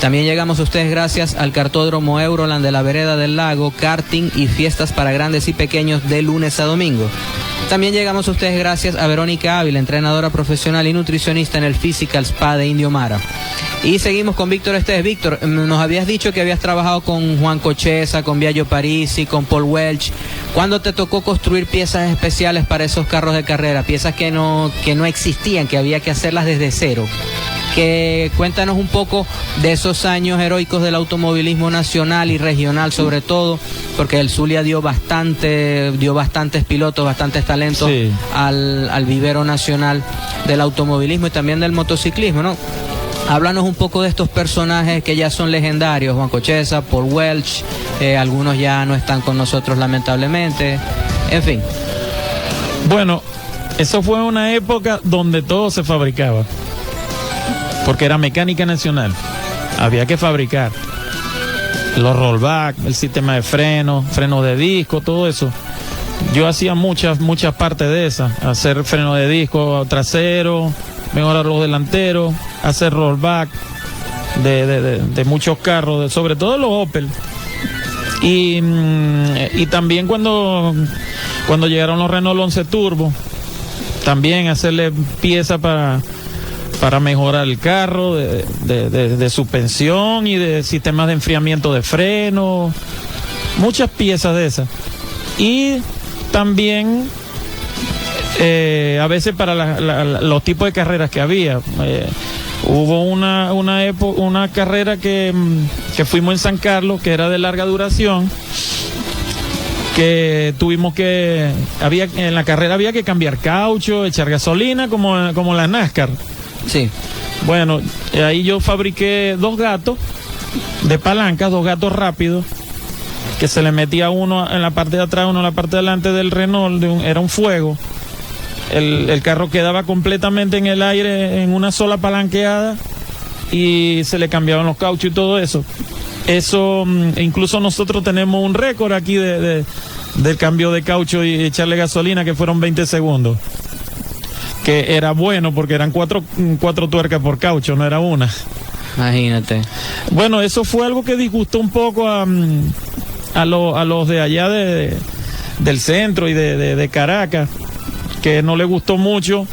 S4: También llegamos a ustedes gracias al Kartódromo Euroland de la Vereda del Lago, karting y fiestas para grandes y pequeños de lunes a domingo. También llegamos a ustedes gracias a Verónica Ávila, entrenadora profesional y nutricionista en el Physical Spa de Indio Mara. Y seguimos con Víctor Esteves. Víctor, nos habías dicho que habías trabajado con Juan Cocheza, con Biagio Parisi, con Paul Welch. ¿Cuándo te tocó construir piezas especiales para esos carros de carrera? Piezas que no existían, que había que hacerlas desde cero. Cuéntanos un poco de esos años heroicos del automovilismo nacional y regional, sobre todo, porque el Zulia dio bastantes pilotos, bastantes talentos al vivero nacional del automovilismo y también del motociclismo, ¿no? Háblanos un poco de estos personajes que ya son legendarios, Juan Cocheza, Paul Welch, algunos ya no están con nosotros lamentablemente, en fin.
S5: Bueno, eso fue una época donde todo se fabricaba, porque era mecánica nacional, había que fabricar los rollback, el sistema de freno de disco, todo eso. Yo hacía muchas partes de esas, hacer freno de disco trasero, mejorar los delanteros, hacer rollback de muchos carros, sobre todo los Opel. Y también cuando llegaron los Renault 11 Turbo, también hacerle piezas para mejorar el carro, de suspensión y de sistemas de enfriamiento de freno, muchas piezas de esas. Y también a veces para los tipos de carreras que había. Hubo una carrera que fuimos en San Carlos, que era de larga duración, que en la carrera había que cambiar caucho, echar gasolina, como la NASCAR.
S4: Sí.
S5: Bueno, ahí yo fabriqué 2 gatos de palancas, 2 gatos rápidos, que se le metía uno en la parte de atrás, uno en la parte de adelante del Renault, era un fuego. El carro quedaba completamente en el aire en una sola palanqueada y se le cambiaban los cauchos y todo eso. Eso, incluso nosotros tenemos un récord aquí del cambio de caucho y echarle gasolina, que fueron 20 segundos. Que era bueno porque eran 4 tuercas por caucho, no era una.
S4: Imagínate.
S5: Bueno, eso fue algo que disgustó un poco a a los de allá del centro y de Caracas, que no les gustó mucho,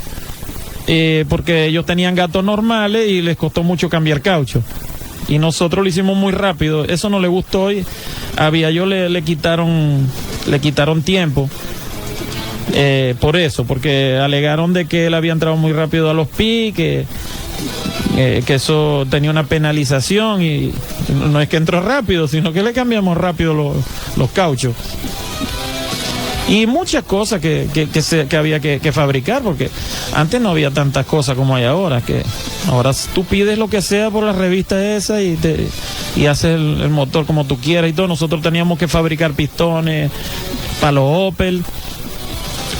S5: porque ellos tenían gatos normales y les costó mucho cambiar caucho. Y nosotros lo hicimos muy rápido, eso no le gustó y a Viallo le quitaron tiempo. Por eso, porque alegaron de que él había entrado muy rápido a los PI, que eso tenía una penalización, y no es que entró rápido, sino que le cambiamos rápido los cauchos. Y muchas cosas que había que fabricar, porque antes no había tantas cosas como hay ahora, que ahora tú pides lo que sea por la revista esa y haces el motor como tú quieras y todo. Nosotros teníamos que fabricar pistones para los Opel,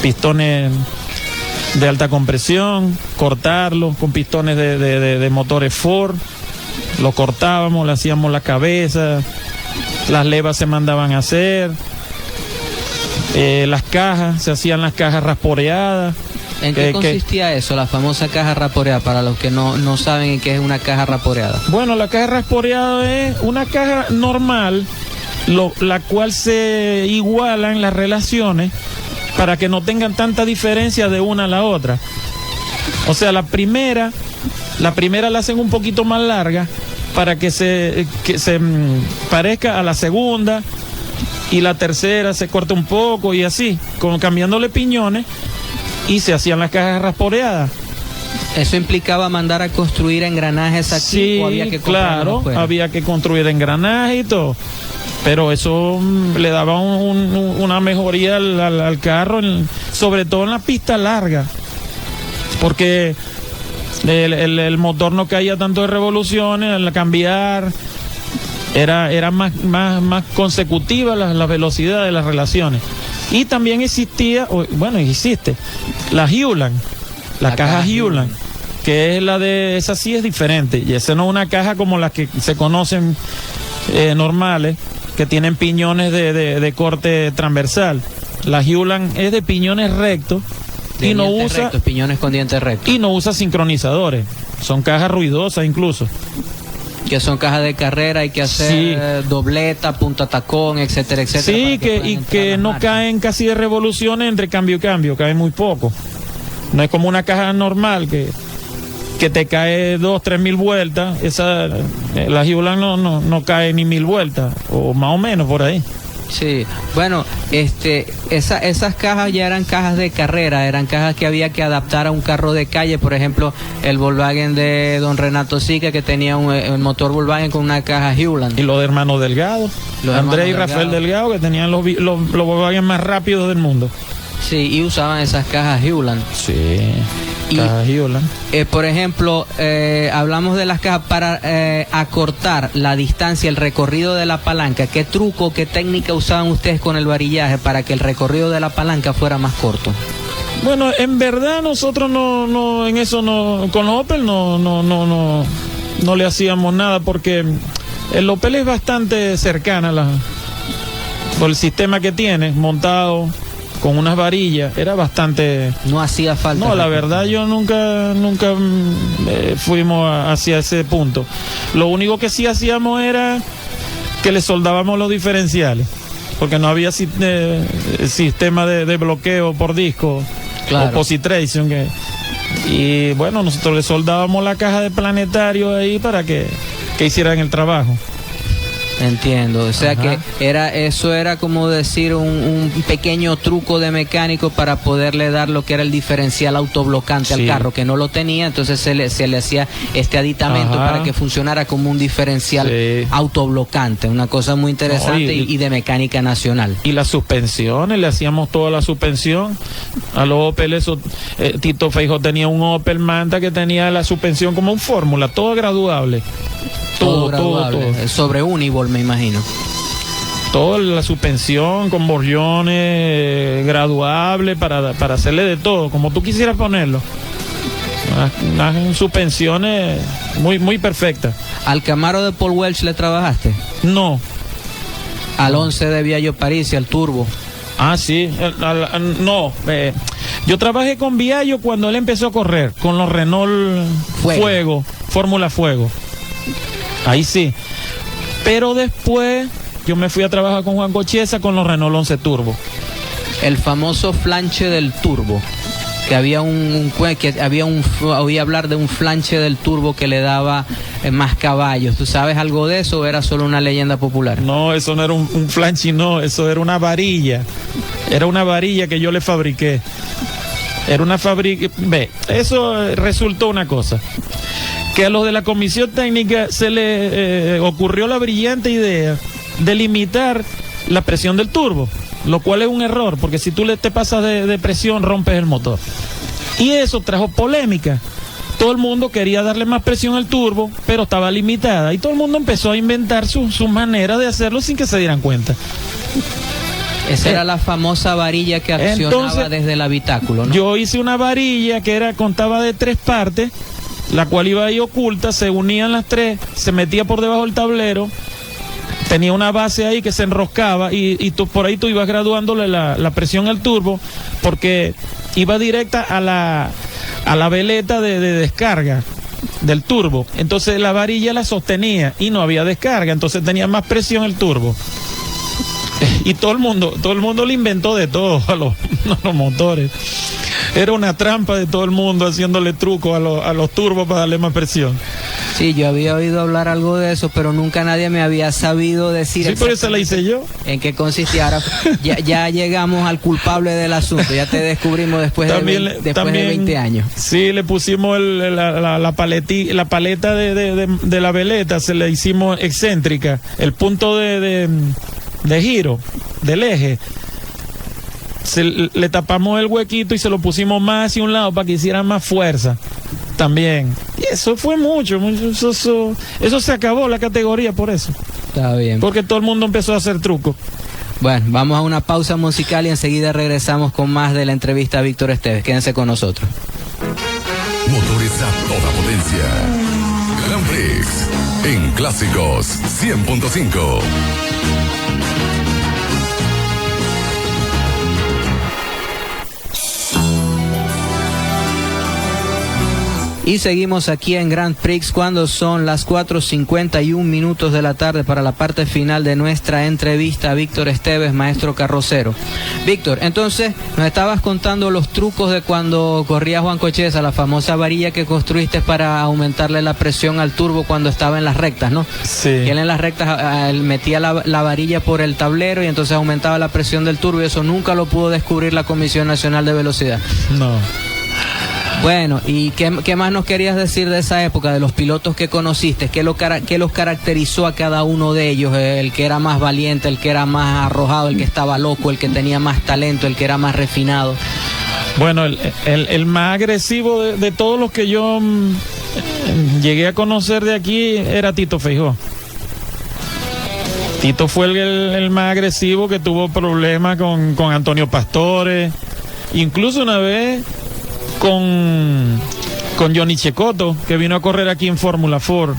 S5: pistones de alta compresión, cortarlos con pistones de motores Ford, lo cortábamos, le hacíamos la cabeza, las levas se mandaban a hacer, las cajas, se hacían las cajas rasporeadas.
S4: ¿En qué consistía eso, la famosa caja raporeada, para los que no saben en qué es una caja raporeada?
S5: Bueno, la caja raporeada es una caja normal, la cual se igualan las relaciones para que no tengan tanta diferencia de una a la otra. O sea, la primera la hacen un poquito más larga para que se parezca a la segunda, y la tercera se corta un poco y así, cambiándole piñones, y se hacían las cajas rasporeadas.
S4: ¿Eso implicaba mandar a construir engranajes aquí?
S5: Sí,
S4: ¿O había que
S5: claro, había que construir engranajes y todo. Pero eso le daba una mejoría al carro, sobre todo en la pista larga, porque el motor no caía tanto de revoluciones al cambiar, era más consecutiva la velocidad de las relaciones. Y también existe la Hewland, la caja Hewland, que es esa sí es diferente, y esa no es una caja como las que se conocen normales, que tienen piñones de corte transversal. La Hewland es de piñones rectos y no usa
S4: piñones con dientes rectos,
S5: y no usa sincronizadores. Son cajas ruidosas incluso.
S4: Que son cajas de carrera, hay que hacer dobleta, punta tacón, etcétera, etcétera.
S5: Sí, que no caen casi de revoluciones entre cambio y cambio, caen muy poco. No es como una caja normal que te cae 2-3 mil vueltas. La Hewland no cae ni 1000 vueltas, o más o menos por ahí.
S4: Sí, bueno, esas cajas ya eran cajas de carrera, eran cajas que había que adaptar a un carro de calle. Por ejemplo, el Volkswagen de don Renato Sica, que tenía un motor Volkswagen con una caja Hewland.
S5: Y los de hermanos Delgado, Andrés y Rafael Delgado, que tenían los Volkswagen más rápidos del mundo.
S4: Sí, y usaban esas cajas Hewland.
S5: Sí, cajas Hewland.
S4: Por ejemplo, hablamos de las cajas para acortar la distancia, el recorrido de la palanca. ¿Qué truco, qué técnica usaban ustedes con el varillaje para que el recorrido de la palanca fuera más corto?
S5: Bueno, en verdad nosotros no en eso no, con los Opel no le hacíamos nada, porque el Opel es bastante cercana por el sistema que tiene montado con unas varillas, era bastante...
S4: No hacía falta.
S5: No, la verdad yo nunca fuimos hacia ese punto. Lo único que sí hacíamos era que le soldábamos los diferenciales, porque no había sistema de bloqueo por disco, claro, o positration, y bueno, nosotros le soldábamos la caja de planetario ahí para que hicieran el trabajo.
S4: Entiendo, o sea, ajá, que eso era como decir un pequeño truco de mecánico para poderle dar lo que era el diferencial autoblocante, sí, al carro, que no lo tenía, entonces se le hacía este aditamento, ajá, para que funcionara como un diferencial, sí, autoblocante, una cosa muy interesante, y de mecánica nacional.
S5: Y las suspensiones, le hacíamos toda la suspensión a los Opel. Tito Feijó tenía un Opel Manta que tenía la suspensión como un fórmula, todo graduable. Todo.
S4: Sobre Unibol, me imagino.
S5: Toda la suspensión con borlones, graduable, para hacerle de todo, como tú quisieras ponerlo. Unas suspensiones muy, muy perfectas.
S4: ¿Al Camaro de Paul Welch le trabajaste?
S5: No.
S4: ¿Al 11 de Viallo Parisi, al Turbo?
S5: Ah, sí. No. Yo trabajé con Viallo cuando él empezó a correr, con los Renault Fuego, Fórmula Fuego. Ahí sí. Pero después yo me fui a trabajar con Juan Cocheza con los Renault 11 Turbo.
S4: El famoso flanche del turbo. Que oí hablar de un flanche del turbo que le daba más caballos. ¿Tú sabes algo de eso o era solo una leyenda popular?
S5: No, eso no era un flanchi, no, eso era una varilla. Era una varilla que yo le fabriqué. Era una fábrica. Ve, eso resultó una cosa. Que a los de la comisión técnica se le ocurrió la brillante idea de limitar la presión del turbo. Lo cual es un error, porque si tú te pasas de presión, rompes el motor. Y eso trajo polémica. Todo el mundo quería darle más presión al turbo, pero estaba limitada. Y todo el mundo empezó a inventar su manera de hacerlo sin que se dieran cuenta.
S4: Esa era la famosa varilla que accionaba entonces, desde el habitáculo, ¿no?
S5: Yo hice una varilla que contaba de 3 partes, la cual iba ahí oculta, se unían las 3, se metía por debajo del tablero. Tenía una base ahí que se enroscaba y por ahí tú ibas graduándole la presión al turbo porque iba directa a la veleta de descarga del turbo. Entonces la varilla la sostenía y no había descarga, entonces tenía más presión el turbo. Y todo el mundo le inventó de todo a los motores. Era una trampa de todo el mundo haciéndole truco a los turbos para darle más presión.
S4: Sí, yo había oído hablar algo de eso, pero nunca nadie me había sabido decir.
S5: Sí, por eso la hice yo.
S4: En qué consistía. Ahora ya llegamos al culpable del asunto, ya te descubrimos después de 20 años.
S5: Sí, le pusimos la paleta de la veleta, se le hicimos excéntrica, el punto de giro del eje. Le tapamos el huequito y se lo pusimos más hacia un lado para que hiciera más fuerza también. Y eso fue mucho eso se acabó la categoría por eso.
S4: Está bien.
S5: Porque todo el mundo empezó a hacer trucos.
S4: Bueno, vamos a una pausa musical y enseguida regresamos con más de la entrevista a Víctor Esteves. Quédense con nosotros.
S1: Motores a toda potencia. Grand Prix en Clásicos 100.5.
S4: Y seguimos aquí en Grand Prix cuando son las 4:51 de la tarde para la parte final de nuestra entrevista a Víctor Esteves, maestro carrocero. Víctor, entonces nos estabas contando los trucos de cuando corría Juan Cocheza, la famosa varilla que construiste para aumentarle la presión al turbo cuando estaba en las rectas, ¿no?
S5: Sí.
S4: Y él en las rectas metía la varilla por el tablero y entonces aumentaba la presión del turbo y eso nunca lo pudo descubrir la Comisión Nacional de Velocidad.
S5: No.
S4: Bueno, ¿y qué más nos querías decir de esa época, de los pilotos que conociste? ¿Qué los caracterizó a cada uno de ellos? El que era más valiente, el que era más arrojado, el que estaba loco, el que tenía más talento, el que era más refinado.
S5: Bueno, el más agresivo de todos los que yo llegué a conocer de aquí era Tito Feijó. Tito fue el más agresivo, que tuvo problemas con Antonio Pastore, incluso una vez con Johnny Cecotto, que vino a correr aquí en Fórmula Ford.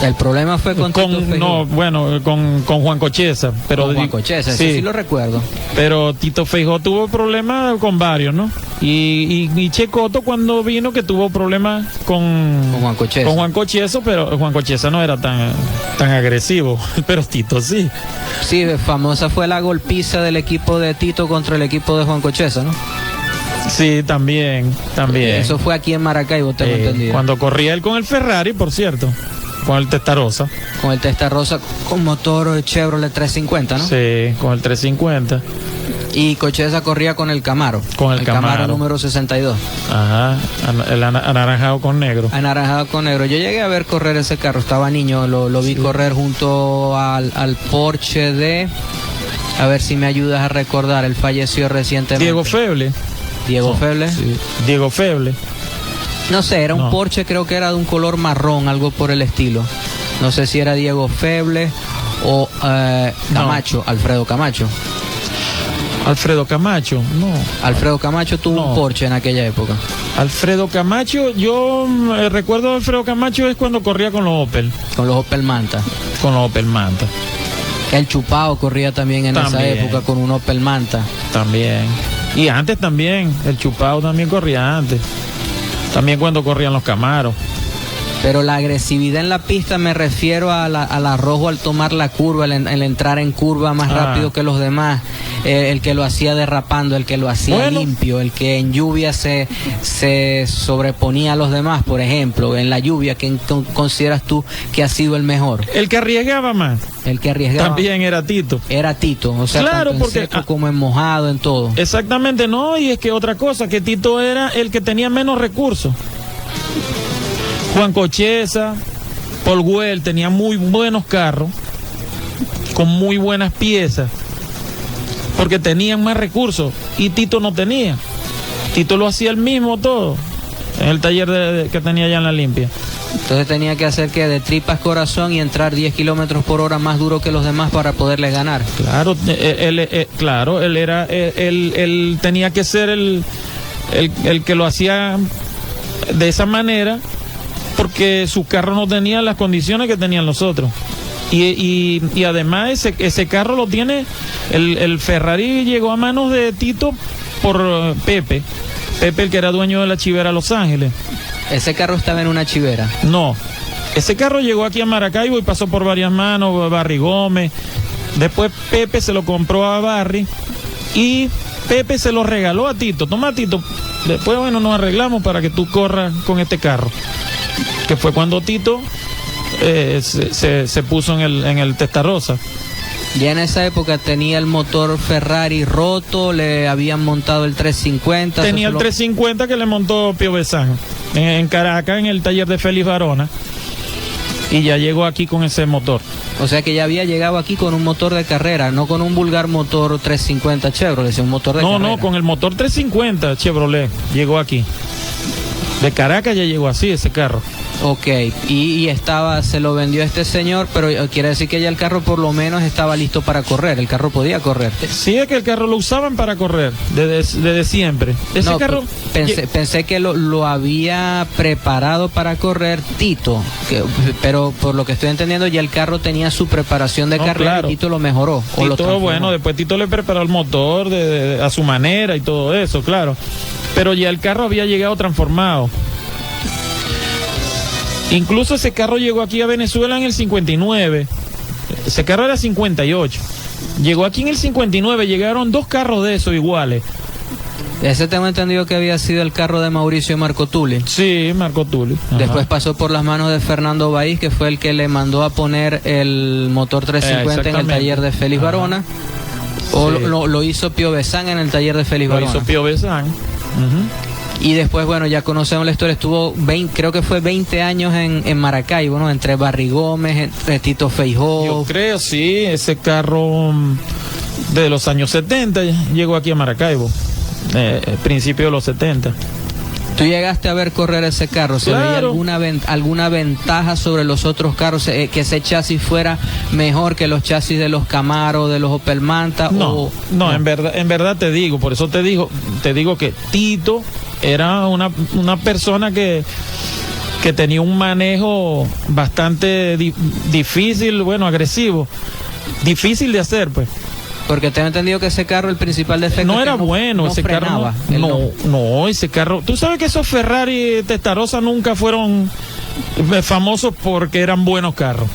S4: El problema fue con Tito Feijó.
S5: No, bueno, con Juan Cocheza. Pero
S4: con Juan Cocheza,
S5: sí,
S4: eso sí lo recuerdo.
S5: Pero Tito Feijó tuvo problemas con varios, ¿no? Y Cecotto cuando vino que tuvo problemas con
S4: Juan Cocheza.
S5: Con Juan Cocheza, pero Juan Cocheza no era tan agresivo, pero Tito sí.
S4: Sí, famosa fue la golpiza del equipo de Tito contra el equipo de Juan Cocheza, ¿no?
S5: Sí, también.
S4: Eso fue aquí en Maracaibo, tengo entendido.
S5: Cuando corría él con el Ferrari, por cierto, con el Testarossa.
S4: Con el Testarossa, con motor Chevrolet 350, ¿no?
S5: Sí, con el 350.
S4: Y Cocheza corría con el Camaro.
S5: Con el Camaro
S4: número 62.
S5: Ajá, el anaranjado con negro.
S4: Anaranjado con negro. Yo llegué a ver correr ese carro, estaba niño, lo vi correr junto al Porsche de... A ver si me ayudas a recordar, él falleció recientemente.
S5: Diego Feble.
S4: Sí.
S5: Diego Feble.
S4: No sé, era un Porsche, creo que era de un color marrón, algo por el estilo. No sé si era Diego Feble o Camacho, Alfredo Camacho.
S5: Alfredo Camacho, no.
S4: Alfredo Camacho tuvo un Porsche en aquella época.
S5: Alfredo Camacho, yo recuerdo a Alfredo Camacho es cuando corría con los Opel.
S4: Con los Opel Manta.
S5: Con los Opel Manta.
S4: El Chupao corría también en esa época con un Opel Manta.
S5: También. Y antes también, el Chupao también corría antes. También cuando corrían los Camaros.
S4: Pero la agresividad en la pista me refiero al arrojo al tomar la curva, el entrar en curva más rápido que los demás, el que lo hacía derrapando, el que lo hacía limpio, el que en lluvia se sobreponía a los demás, por ejemplo, en la lluvia. ¿Quién consideras tú que ha sido el mejor?
S5: El que arriesgaba más.
S4: El que arriesgaba.
S5: También era Tito.
S4: Era Tito, o sea,
S5: claro,
S4: tanto en
S5: porque
S4: seco como en mojado, en todo.
S5: Exactamente, no, y es que otra cosa, que Tito era el que tenía menos recursos. Juan Cocheza, Paul Güell tenía muy buenos carros, con muy buenas piezas, porque tenían más recursos, y Tito no tenía. Tito lo hacía él mismo todo, en el taller que tenía allá en La Limpia.
S4: Entonces tenía que hacer que de tripas corazón y entrar 10 kilómetros por hora más duro que los demás para poderle ganar.
S5: Claro, él tenía que ser el que lo hacía de esa manera, porque su carro no tenía las condiciones que tenían los otros. Y además ese carro lo tiene, el Ferrari llegó a manos de Tito por Pepe, el que era dueño de la Chivera Los Ángeles.
S4: ¿Ese carro estaba en una chivera?
S5: No, ese carro llegó aquí a Maracaibo y pasó por varias manos, Barry Gómez. Después Pepe se lo compró a Barry y Pepe se lo regaló a Tito. Toma, Tito, después bueno, nos arreglamos para que tú corras con este carro. Que fue cuando Tito se puso en el Testarossa.
S4: Ya en esa época tenía el motor Ferrari roto, le habían montado el 350.
S5: Tenía el 350 que le montó Pío Besán en Caracas, en el taller de Félix Barona. Y ya llegó aquí con ese motor.
S4: O sea que ya había llegado aquí con un motor de carrera, no con un vulgar motor 350 Chevrolet, sino un motor de carrera.
S5: No, con el motor 350 Chevrolet llegó aquí. De Caracas ya llegó así ese carro.
S4: Ok, y se lo vendió a este señor, pero quiere decir que ya el carro por lo menos estaba listo para correr, el carro podía correr.
S5: Sí, es que el carro lo usaban para correr, desde siempre. Ese carro...
S4: Pensé que lo había preparado para correr Tito, pero por lo que estoy entendiendo ya el carro tenía su preparación de carrera, claro. Y Tito lo mejoró.
S5: Tito, bueno, después Tito le preparó el motor a su manera y todo eso, claro. Pero ya el carro había llegado transformado. Incluso ese carro llegó aquí a Venezuela en el 59. Ese carro era 58. Llegó aquí en el 59, llegaron 2 carros de esos iguales.
S4: Ese tengo entendido que había sido el carro de Mauricio y Marco Tulli.
S5: Sí, Marco Tulli.
S4: Después pasó por las manos de Fernando Baís, que fue el que le mandó a poner el motor 350 en el taller de Félix Barona. O sí. lo hizo Pío Besán en el taller de Félix Barona.
S5: Lo hizo Pío Besán.
S4: Y después, bueno, ya conocemos la historia, estuvo creo que fue 20 años en Maracaibo, ¿no? Entre Barry Gómez, entre Tito Feijó.
S5: Yo creo, sí, ese carro de los años 70 llegó aquí a Maracaibo, principio de los 70.
S4: ¿Tú llegaste a ver correr ese carro? ¿Se
S5: claro.
S4: veía alguna ventaja sobre los otros carros? ¿Que ese chasis fuera mejor que los chasis de los Camaro, de los Opel Manta?
S5: No, en verdad te digo, por eso te digo que Tito era una persona que tenía un manejo bastante difícil, bueno, agresivo, difícil de hacer, pues.
S4: Porque tengo entendido que ese carro, el principal defecto
S5: no era bueno, ese
S4: frenaba,
S5: carro no, ese carro, tú sabes que esos Ferrari Testarossa nunca fueron famosos porque eran buenos carros.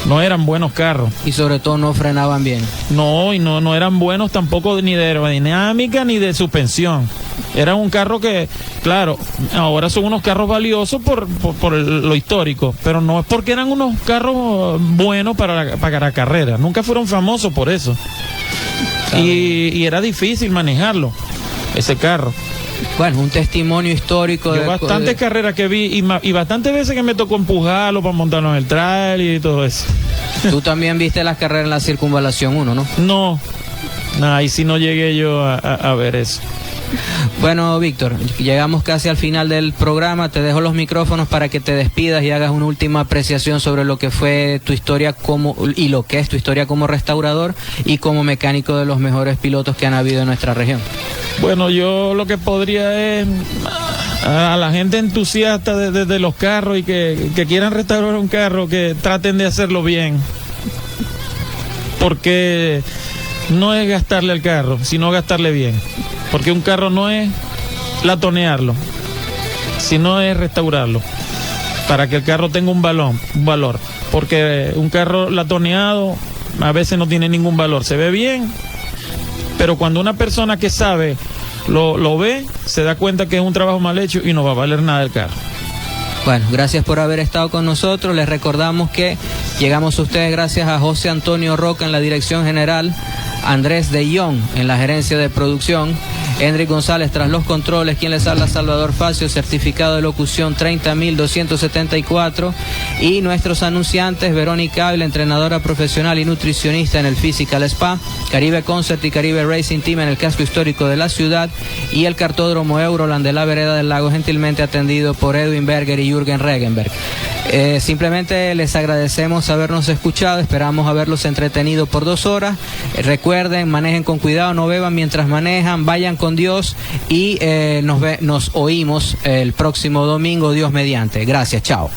S5: No eran buenos carros.
S4: Y sobre todo no frenaban bien.
S5: No, y no eran buenos tampoco ni de aerodinámica ni de suspensión. Era un carro que, claro, ahora son unos carros valiosos por lo histórico, pero no es porque eran unos carros buenos para la carrera. Nunca fueron famosos por eso. Y era difícil manejarlo, ese carro.
S4: Bueno, un testimonio histórico.
S5: Yo bastantes carreras que vi y bastantes veces que me tocó empujarlo para montarlo en el trailer y todo eso.
S4: Tú también viste las carreras en la Circunvalación 1, ¿no?
S5: No, ahí sí no llegué yo a ver eso.
S4: Bueno, Víctor, llegamos casi al final del programa. Te dejo los micrófonos para que te despidas y hagas una última apreciación sobre lo que fue tu historia y lo que es tu historia como restaurador y como mecánico de los mejores pilotos que han habido en nuestra región.
S5: Bueno, yo lo que podría es a la gente entusiasta de los carros y que quieran restaurar un carro, que traten de hacerlo bien, porque no es gastarle al carro, sino gastarle bien. Porque un carro no es latonearlo, sino es restaurarlo. para que el carro tenga un valor, porque un carro latoneado a veces no tiene ningún valor, se ve bien, pero cuando una persona que sabe lo ve, se da cuenta que es un trabajo mal hecho y no va a valer nada el carro.
S4: Bueno, gracias por haber estado con nosotros. Les recordamos que llegamos a ustedes gracias a José Antonio Roca en la dirección general, Andrés de Jong en la gerencia de producción, Hendrik González tras los controles, quien les habla Salvador Facio, certificado de locución 30.274, y nuestros anunciantes Verónica Ávila, entrenadora profesional y nutricionista en el Physical Spa, Caribe Concert y Caribe Racing Team en el casco histórico de la ciudad, y el cartódromo Euroland de la Vereda del Lago, gentilmente atendido por Edwin Berger y Jürgen Regenberg. Simplemente les agradecemos habernos escuchado, esperamos haberlos entretenido por 2 horas. Recuerden, manejen con cuidado, no beban mientras manejan, vayan con Dios y nos oímos el próximo domingo, Dios mediante. Gracias, chao.